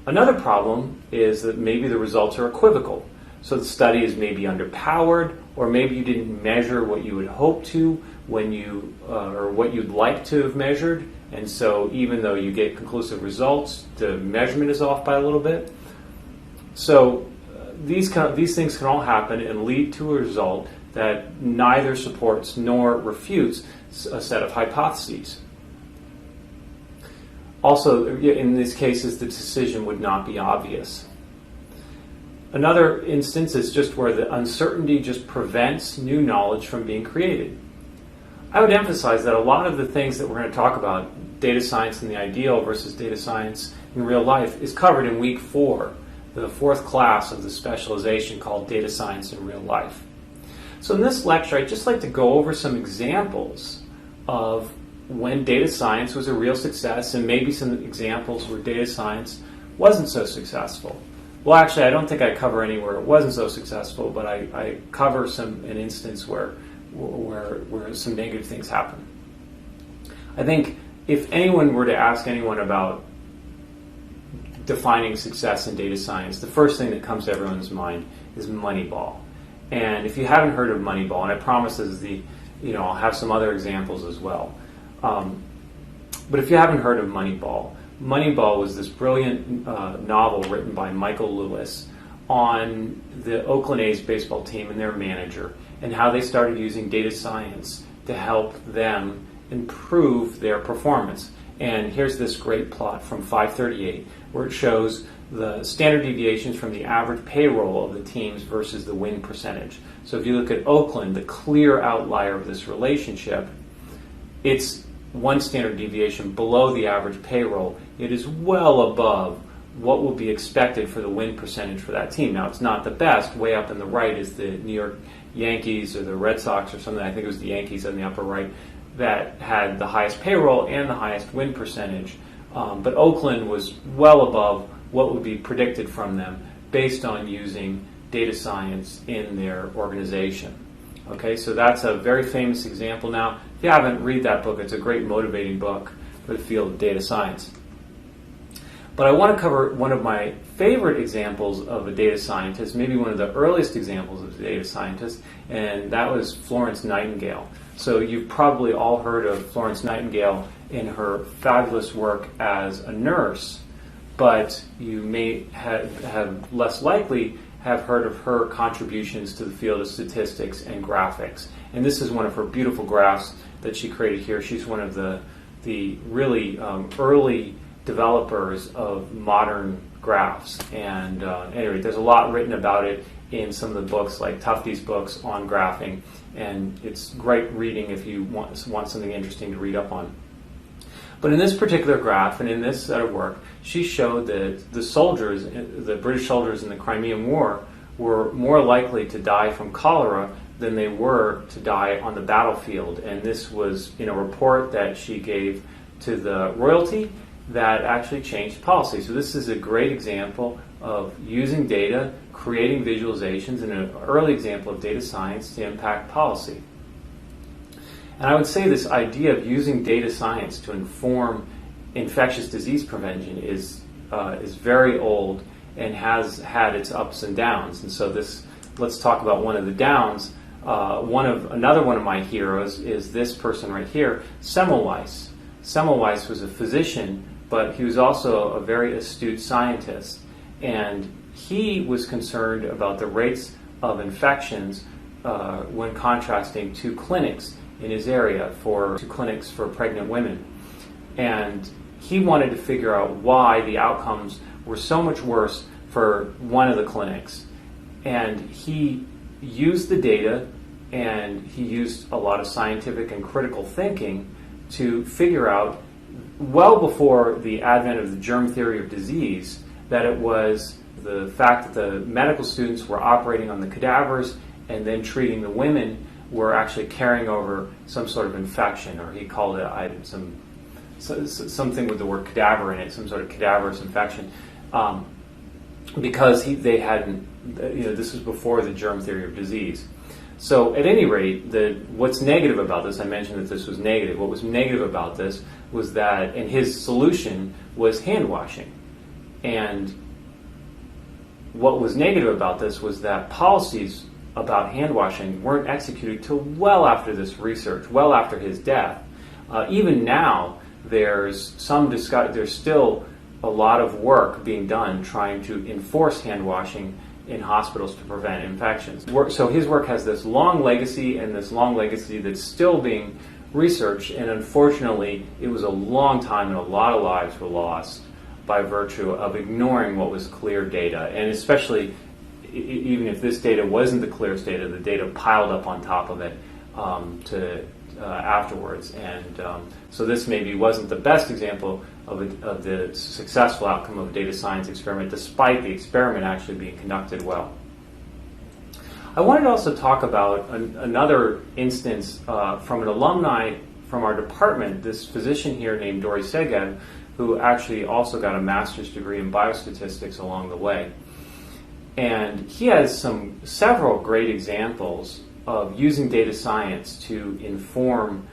Another problem is that maybe the results are equivocal. So the study is maybe underpowered, or maybe you didn't measure what you would hope to or what you'd like to have measured. And so even though you get conclusive results, the measurement is off by a little bit. So these things can all happen and lead to a result that neither supports nor refutes a set of hypotheses. Also, in these cases, the decision would not be obvious. Another instance is just where the uncertainty just prevents new knowledge from being created. I would emphasize that a lot of the things that we're going to talk about, data science in the ideal versus data science in real life, is covered in week 4, the 4th class of the specialization called Data Science in Real Life. So in this lecture, I'd just like to go over some examples of when data science was a real success, and maybe some examples where data science wasn't so successful. Well, actually, I don't think I cover any where it wasn't so successful, but I cover an instance where some negative things happen. I think if anyone were to ask anyone about defining success in data science, the first thing that comes to everyone's mind is Moneyball. And if you haven't heard of Moneyball, and I promise I'll have some other examples as well. But if you haven't heard of Moneyball was this brilliant novel written by Michael Lewis on the Oakland A's baseball team and their manager, and how they started using data science to help them improve their performance. And here's this great plot from 538 where it shows the standard deviations from the average payroll of the teams versus the win percentage. So if you look at Oakland, the clear outlier of this relationship, it's one standard deviation below the average payroll. It is well above what would be expected for the win percentage for that team. Now, it's not the best. Way up in the right is the New York Yankees or the Red Sox or something. I think it was the Yankees on the upper right that had the highest payroll and the highest win percentage. But Oakland was well above what would be predicted from them based on using data science in their organization. Okay, so that's a very famous example. Now, if you haven't read that book, it's a great motivating book for the field of data science. But I want to cover one of my favorite examples of a data scientist, maybe one of the earliest examples of a data scientist, and that was Florence Nightingale. So you've probably all heard of Florence Nightingale in her fabulous work as a nurse, but you may have less likely have heard of her contributions to the field of statistics and graphics. And this is one of her beautiful graphs that she created here. She's one of the really early developers of modern graphs. And anyway, there's a lot written about it in some of the books, like Tufte's books on graphing, and it's great reading if you want something interesting to read up on. But in this particular graph and in this set of work, she showed that the British soldiers in the Crimean War, were more likely to die from cholera than they were to die on the battlefield. And this was in a report that she gave to the royalty that actually changed policy. So this is a great example of using data, creating visualizations, and an early example of data science to impact policy. And I would say this idea of using data science to inform infectious disease prevention is very old and has had its ups and downs. And so let's talk about one of the downs. Another one of my heroes is this person right here, Semmelweis. Semmelweis was a physician, but he was also a very astute scientist. And he was concerned about the rates of infections when contrasting two clinics in his area two clinics for pregnant women. And he wanted to figure out why the outcomes were so much worse for one of the clinics. And he used the data, and he used a lot of scientific and critical thinking to figure out, well before the advent of the germ theory of disease, that it was the fact that the medical students were operating on the cadavers and then treating the women were actually carrying over some sort of infection, or he called it something with the word cadaver in it, some sort of cadaverous infection, because they hadn't, this was before the germ theory of disease. So at any rate, what's negative about this, I mentioned that this was negative. What was negative about this was that, and his solution was hand washing. And what was negative about this was that policies about hand washing weren't executed till well after this research, well after his death. Even now, there's still a lot of work being done trying to enforce hand washing in hospitals to prevent infections. So his work has this long legacy, and this long legacy that's still being researched, and unfortunately it was a long time and a lot of lives were lost by virtue of ignoring what was clear data. And especially, even if this data wasn't the clearest data, the data piled up on top of it afterwards. And so this maybe wasn't the best example of the successful outcome of a data science experiment, despite the experiment actually being conducted well. I wanted to also talk about another instance from an alumni from our department, this physician here named Dori Segev, who actually also got a master's degree in biostatistics along the way. And he has several great examples of using data science to inform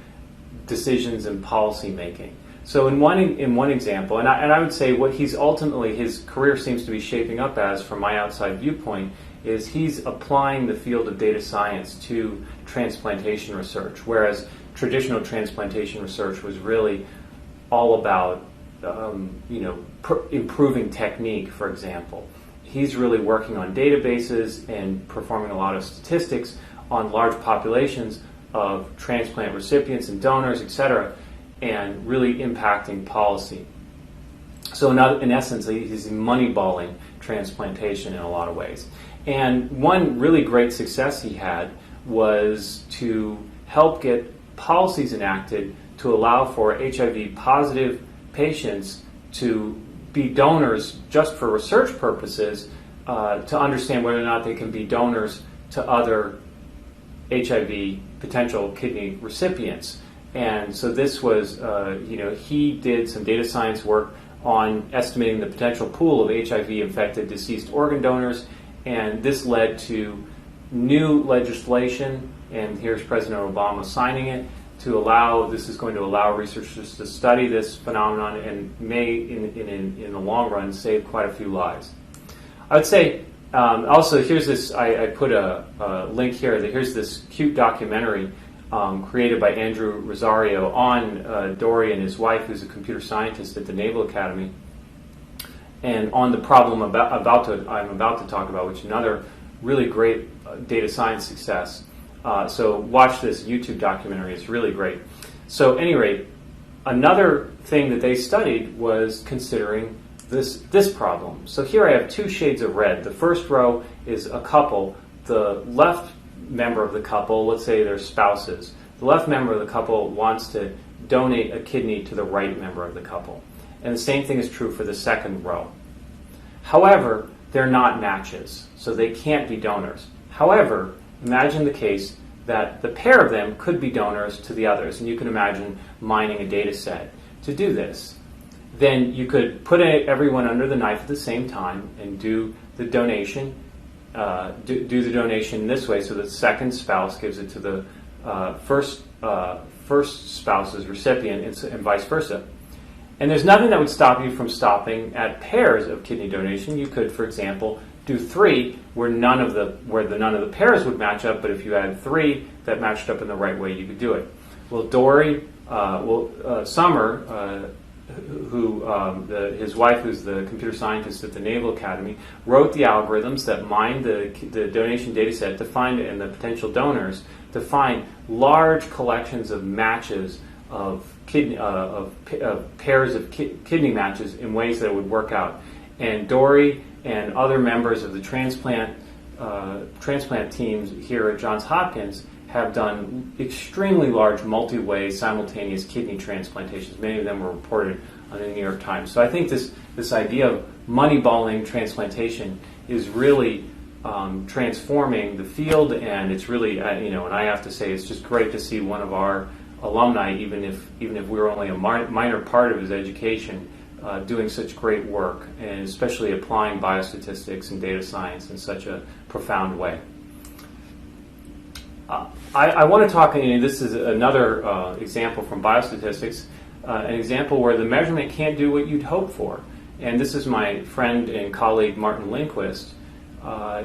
decisions and policy making. So in one example, and I would say what he's ultimately, his career seems to be shaping up as, from my outside viewpoint, is he's applying the field of data science to transplantation research, whereas traditional transplantation research was really all about improving technique, for example. He's really working on databases and performing a lot of statistics on large populations of transplant recipients and donors, etc., and really impacting policy. So in essence, he's moneyballing transplantation in a lot of ways. And one really great success he had was to help get policies enacted to allow for HIV positive patients to be donors just for research purposes, to understand whether or not they can be donors to other HIV potential kidney recipients. And so this was, he did some data science work on estimating the potential pool of HIV-infected deceased organ donors, and this led to new legislation, and here's President Obama signing it, this is going to allow researchers to study this phenomenon and may, in the long run, save quite a few lives. I would say, also, here's this, I put a link here, here's this cute documentary created by Andrew Rosario on Dory and his wife, who's a computer scientist at the Naval Academy, and on the problem I'm about to talk about, which is another really great data science success. So watch this YouTube documentary, it's really great. So at any rate, another thing that they studied was considering this problem. So here I have two shades of red. The first row is a couple. The left member of the couple, let's say they're spouses, the left member of the couple wants to donate a kidney to the right member of the couple. And the same thing is true for the second row. However, they're not matches, so they can't be donors. However, imagine the case that the pair of them could be donors to the others, and you can imagine mining a data set to do this. Then you could put everyone under the knife at the same time and do the donation, do the donation this way, so the second spouse gives it to the first spouse's recipient, and vice versa. And there's nothing that would stop you from stopping at pairs of kidney donation. You could, for example, do 3 where none of the pairs would match up, but if you had 3 that matched up in the right way, you could do it. Well, Summer, his wife, who's the computer scientist at the Naval Academy, wrote the algorithms that mined the donation data set to find, and the potential donors, to find large collections of matches of pairs of kidney matches in ways that would work out. And Dory and other members of the transplant teams here at Johns Hopkins have done extremely large multi-way simultaneous kidney transplantations. Many of them were reported on the New York Times. So I think this idea of moneyballing transplantation is really transforming the field, and it's really, and I have to say, it's just great to see one of our alumni, even if we're only a minor part of his education, doing such great work, and especially applying biostatistics and data science in such a profound way. I want to talk, this is another example from biostatistics, an example where the measurement can't do what you'd hope for. And this is my friend and colleague Martin Lindquist.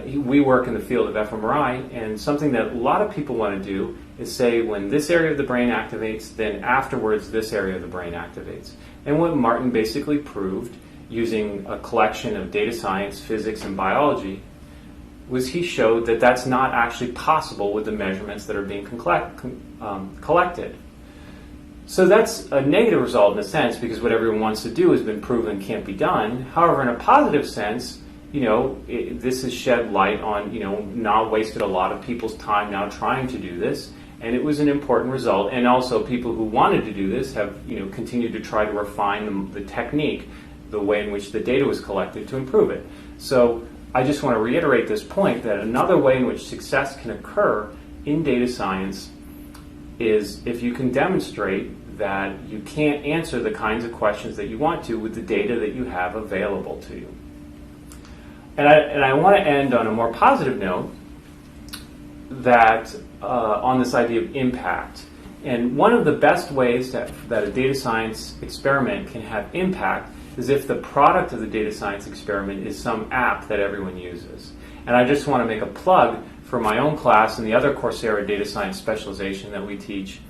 We work in the field of fMRI, and something that a lot of people want to do is say, when this area of the brain activates, then afterwards this area of the brain activates. And what Martin basically proved, using a collection of data science, physics, and biology, was he showed that that's not actually possible with the measurements that are being collected. So that's a negative result in a sense, because what everyone wants to do has been proven can't be done. However, in a positive sense, this has shed light on, not wasted a lot of people's time now trying to do this, and it was an important result. And also, people who wanted to do this have, continued to try to refine the technique, the way in which the data was collected, to improve it. So I just want to reiterate this point, that another way in which success can occur in data science is if you can demonstrate that you can't answer the kinds of questions that you want to with the data that you have available to you. And I want to end on a more positive note, that on this idea of impact. And one of the best ways that a data science experiment can have impact is if the product of the data science experiment is some app that everyone uses. And I just want to make a plug for my own class and the other Coursera data science specialization that we teach,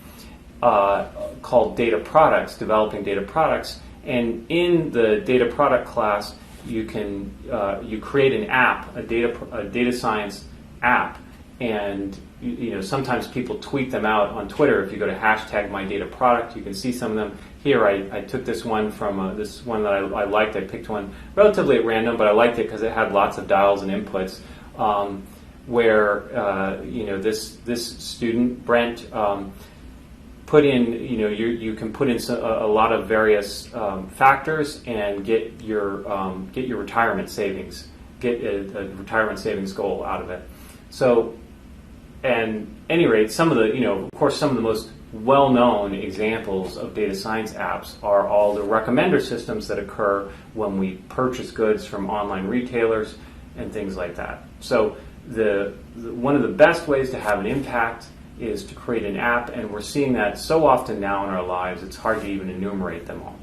called Data Products, Developing Data Products. And in the data product class, you can you create an app, a data science app, and sometimes people tweet them out on Twitter. If you go to #MyDataProduct, you can see some of them. Here, I took this one from this one that I liked. I picked one relatively at random, but I liked it because it had lots of dials and inputs. Where this student Brent put in, you can put in a lot of various factors and get your retirement savings, get a retirement savings goal out of it. So, and at any rate, some of the, of course, some of the most well-known examples of data science apps are all the recommender systems that occur when we purchase goods from online retailers and things like that. So one of the best ways to have an impact is to create an app, and we're seeing that so often now in our lives, it's hard to even enumerate them all.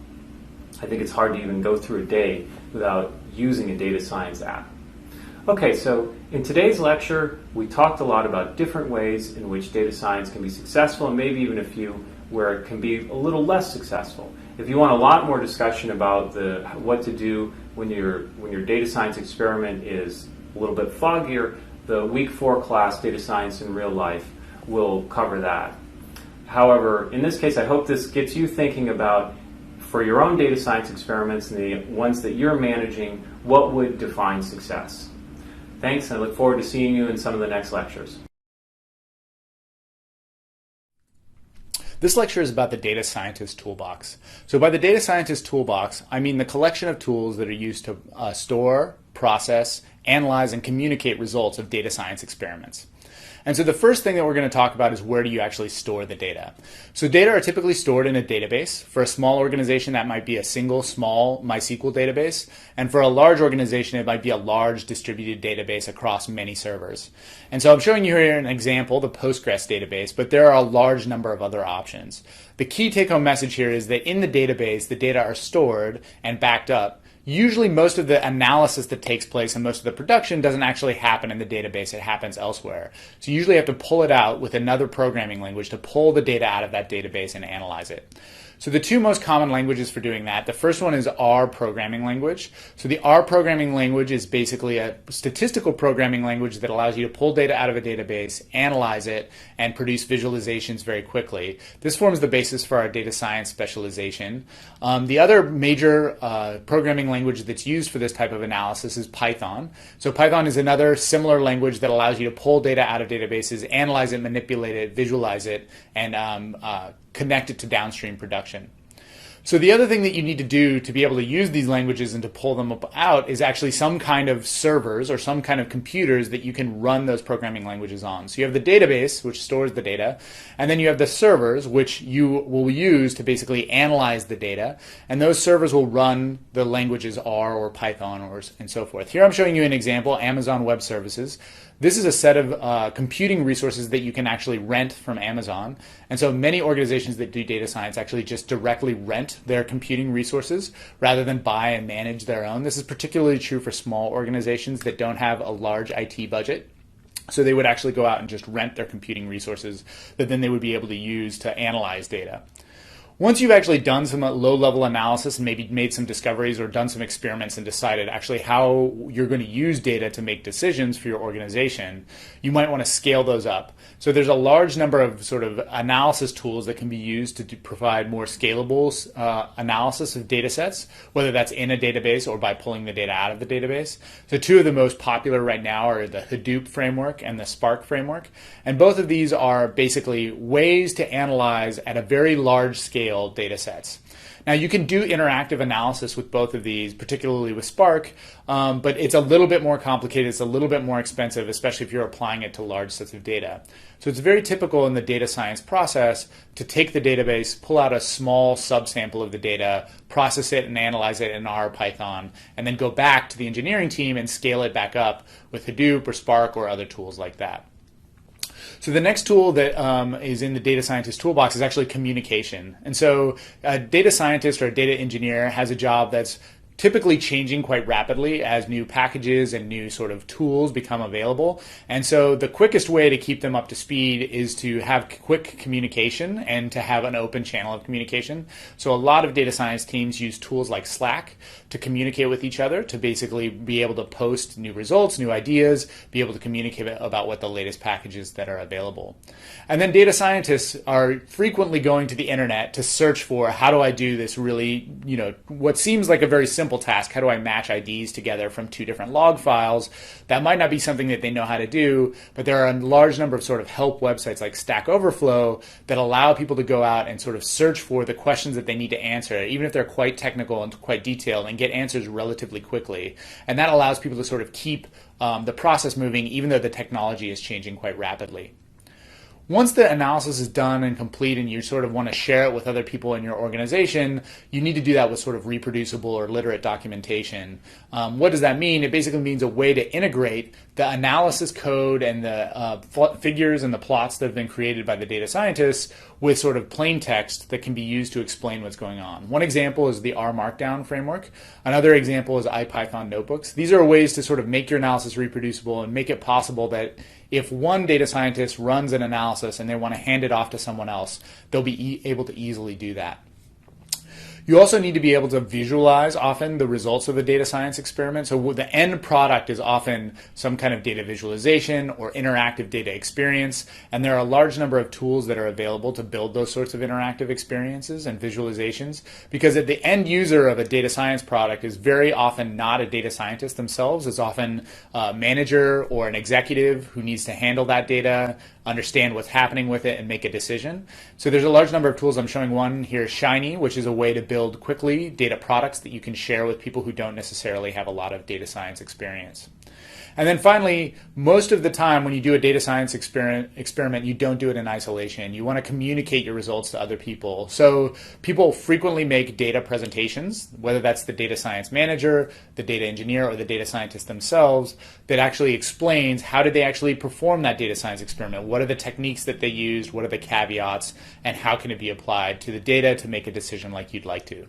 I think it's hard to even go through a day without using a data science app. Okay, so in today's lecture, we talked a lot about different ways in which data science can be successful, and maybe even a few where it can be a little less successful. If you want a lot more discussion about what to do when your data science experiment is a little bit foggier, the week 4 class, Data Science in Real Life, will cover that. However, in this case, I hope this gets you thinking about, for your own data science experiments and the ones that you're managing, what would define success. Thanks, and I look forward to seeing you in some of the next lectures. This lecture is about the Data Scientist Toolbox. So by the Data Scientist Toolbox, I mean the collection of tools that are used to store, process, analyze, and communicate results of data science experiments. And so the first thing that we're going to talk about is where do you actually store the data. So data are typically stored in a database. For a small organization, that might be a single small MySQL database. And for a large organization, it might be a large distributed database across many servers. And so I'm showing you here an example, the Postgres database, but there are a large number of other options. The key take-home message here is that in the database, the data are stored and backed up. Usually most of the analysis that takes place and most of the production doesn't actually happen in the database, it happens elsewhere. So you usually have to pull it out with another programming language to pull the data out of that database and analyze it. So the two most common languages for doing that, the first one is R programming language. So the R programming language is basically a statistical programming language that allows you to pull data out of a database, analyze it, and produce visualizations very quickly. This forms the basis for our data science specialization. The other major programming language that's used for this type of analysis is Python. So Python is another similar language that allows you to pull data out of databases, analyze it, manipulate it, visualize it, and connect it to downstream production. So the other thing that you need to do to be able to use these languages and to pull them out is actually some kind of servers or some kind of computers that you can run those programming languages on. So you have the database, which stores the data, and then you have the servers, which you will use to basically analyze the data, and those servers will run the languages R or Python and so forth. Here I'm showing you an example, Amazon Web Services. This is a set of computing resources that you can actually rent from Amazon. And so many organizations that do data science actually just directly rent their computing resources rather than buy and manage their own. This is particularly true for small organizations that don't have a large IT budget. So they would actually go out and just rent their computing resources that then they would be able to use to analyze data. Once you've actually done some low-level analysis and maybe made some discoveries or done some experiments and decided actually how you're going to use data to make decisions for your organization, you might want to scale those up. So there's a large number of sort of analysis tools that can be used to provide more scalable analysis of data sets, whether that's in a database or by pulling the data out of the database. So two of the most popular right now are the Hadoop framework and the Spark framework. And both of these are basically ways to analyze at a very large scale scale data sets. Now, you can do interactive analysis with both of these, particularly with Spark, but it's a little bit more complicated. It's a little bit more expensive, especially if you're applying it to large sets of data. So it's very typical in the data science process to take the database, pull out a small subsample of the data, process it and analyze it in R, Python, and then go back to the engineering team and scale it back up with Hadoop or Spark or other tools like that. So the next tool that is in the data scientist toolbox is actually communication. And so a data scientist or a data engineer has a job that's typically changing quite rapidly as new packages and new sort of tools become available. And so the quickest way to keep them up to speed is to have quick communication and to have an open channel of communication. So a lot of data science teams use tools like Slack to communicate with each other, to basically be able to post new results, new ideas, be able to communicate about what the latest packages that are available. And then data scientists are frequently going to the internet to search for, how do I do this really, what seems like a very simple task? How do I match IDs together from two different log files? That might not be something that they know how to do, but there are a large number of sort of help websites like Stack Overflow that allow people to go out and sort of search for the questions that they need to answer, even if they're quite technical and quite detailed, and get answers relatively quickly. And that allows people to sort of keep the process moving, even though the technology is changing quite rapidly. Once the analysis is done and complete and you sort of want to share it with other people in your organization, you need to do that with sort of reproducible or literate documentation. What does that mean? It basically means a way to integrate the analysis code and the figures and the plots that have been created by the data scientists with sort of plain text that can be used to explain what's going on. One example is the R Markdown framework. Another example is IPython notebooks. These are ways to sort of make your analysis reproducible and make it possible that if one data scientist runs an analysis and they want to hand it off to someone else, they'll be able to easily do that. You also need to be able to visualize often the results of a data science experiment. So the end product is often some kind of data visualization or interactive data experience. And there are a large number of tools that are available to build those sorts of interactive experiences and visualizations, because the end user of a data science product is very often not a data scientist themselves. It's often a manager or an executive who needs to handle that data, understand what's happening with it, and make a decision. So there's a large number of tools. I'm showing one here, Shiny, which is a way to build quickly data products that you can share with people who don't necessarily have a lot of data science experience. And then finally, most of the time when you do a data science experiment, you don't do it in isolation. You want to communicate your results to other people. So people frequently make data presentations, whether that's the data science manager, the data engineer, or the data scientist themselves, that actually explains how did they actually perform that data science experiment? What are the techniques that they used? What are the caveats? And how can it be applied to the data to make a decision like you'd like to?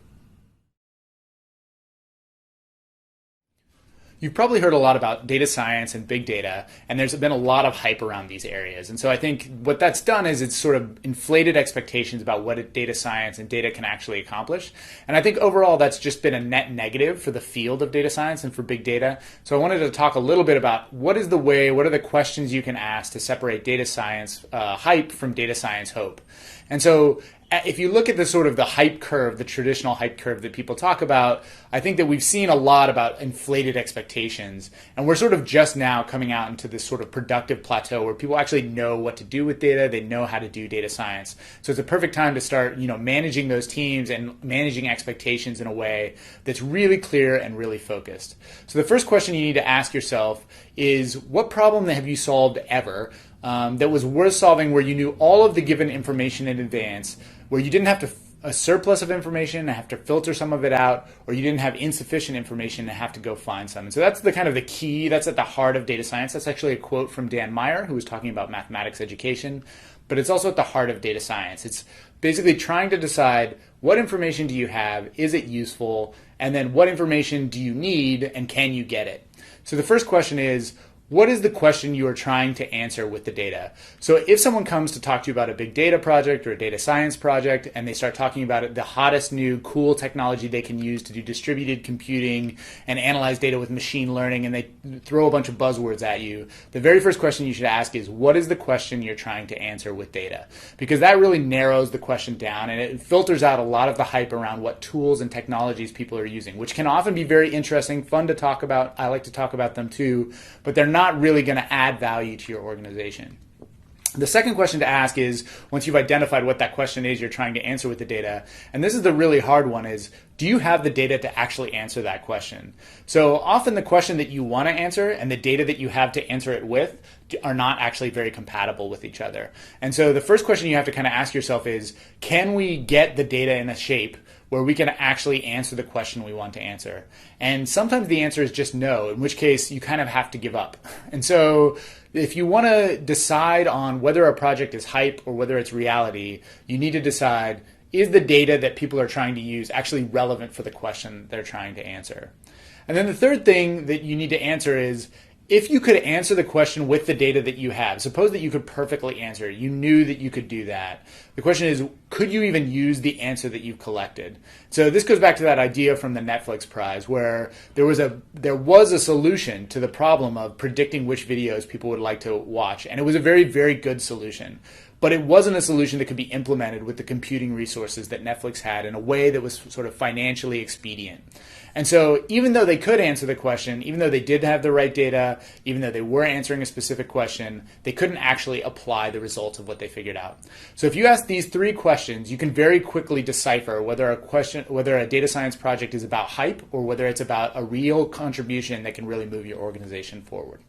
You've probably heard a lot about data science and big data, and there's been a lot of hype around these areas. And so I think what that's done is it's sort of inflated expectations about what data science and data can actually accomplish. And I think overall that's just been a net negative for the field of data science and for big data. So I wanted to talk a little bit about what are the questions you can ask to separate data science hype from data science hope. And so if you look at the sort of the hype curve, the traditional hype curve that people talk about, I think that we've seen a lot about inflated expectations. And we're sort of just now coming out into this sort of productive plateau where people actually know what to do with data. They know how to do data science. So it's a perfect time to start, managing those teams and managing expectations in a way that's really clear and really focused. So the first question you need to ask yourself is, what problem have you solved ever that was worth solving, where you knew all of the given information in advance, where you didn't have a surplus of information and have to filter some of it out, or you didn't have insufficient information and have to go find some. And so that's the kind of the key, that's at the heart of data science. That's actually a quote from Dan Meyer, who was talking about mathematics education, but it's also at the heart of data science. It's basically trying to decide, what information do you have, is it useful, and then what information do you need and can you get it? So the first question is, what is the question you are trying to answer with the data? So if someone comes to talk to you about a big data project or a data science project, and they start talking about it, the hottest new cool technology they can use to do distributed computing and analyze data with machine learning, and they throw a bunch of buzzwords at you, the very first question you should ask is, what is the question you're trying to answer with data? Because that really narrows the question down, and it filters out a lot of the hype around what tools and technologies people are using, which can often be very interesting, fun to talk about. I like to talk about them too, but they're not really going to add value to your organization. The second question to ask is, once you've identified what that question is you're trying to answer with the data, and this is the really hard one, is do you have the data to actually answer that question? So often the question that you want to answer and the data that you have to answer it with are not actually very compatible with each other. And so the first question you have to kind of ask yourself is, can we get the data in a shape where we can actually answer the question we want to answer? And sometimes the answer is just no, in which case you kind of have to give up. And so if you want to decide on whether a project is hype or whether it's reality, you need to decide, is the data that people are trying to use actually relevant for the question they're trying to answer? And then the third thing that you need to answer is, if you could answer the question with the data that you have, suppose that you could perfectly answer, you knew that you could do that. The question is, could you even use the answer that you've collected? So this goes back to that idea from the Netflix prize where there was a solution to the problem of predicting which videos people would like to watch. And it was a very, very good solution. But it wasn't a solution that could be implemented with the computing resources that Netflix had in a way that was sort of financially expedient. And so even though they could answer the question, even though they did have the right data, even though they were answering a specific question, they couldn't actually apply the results of what they figured out. So if you ask these three questions, you can very quickly decipher whether a data science project is about hype or whether it's about a real contribution that can really move your organization forward.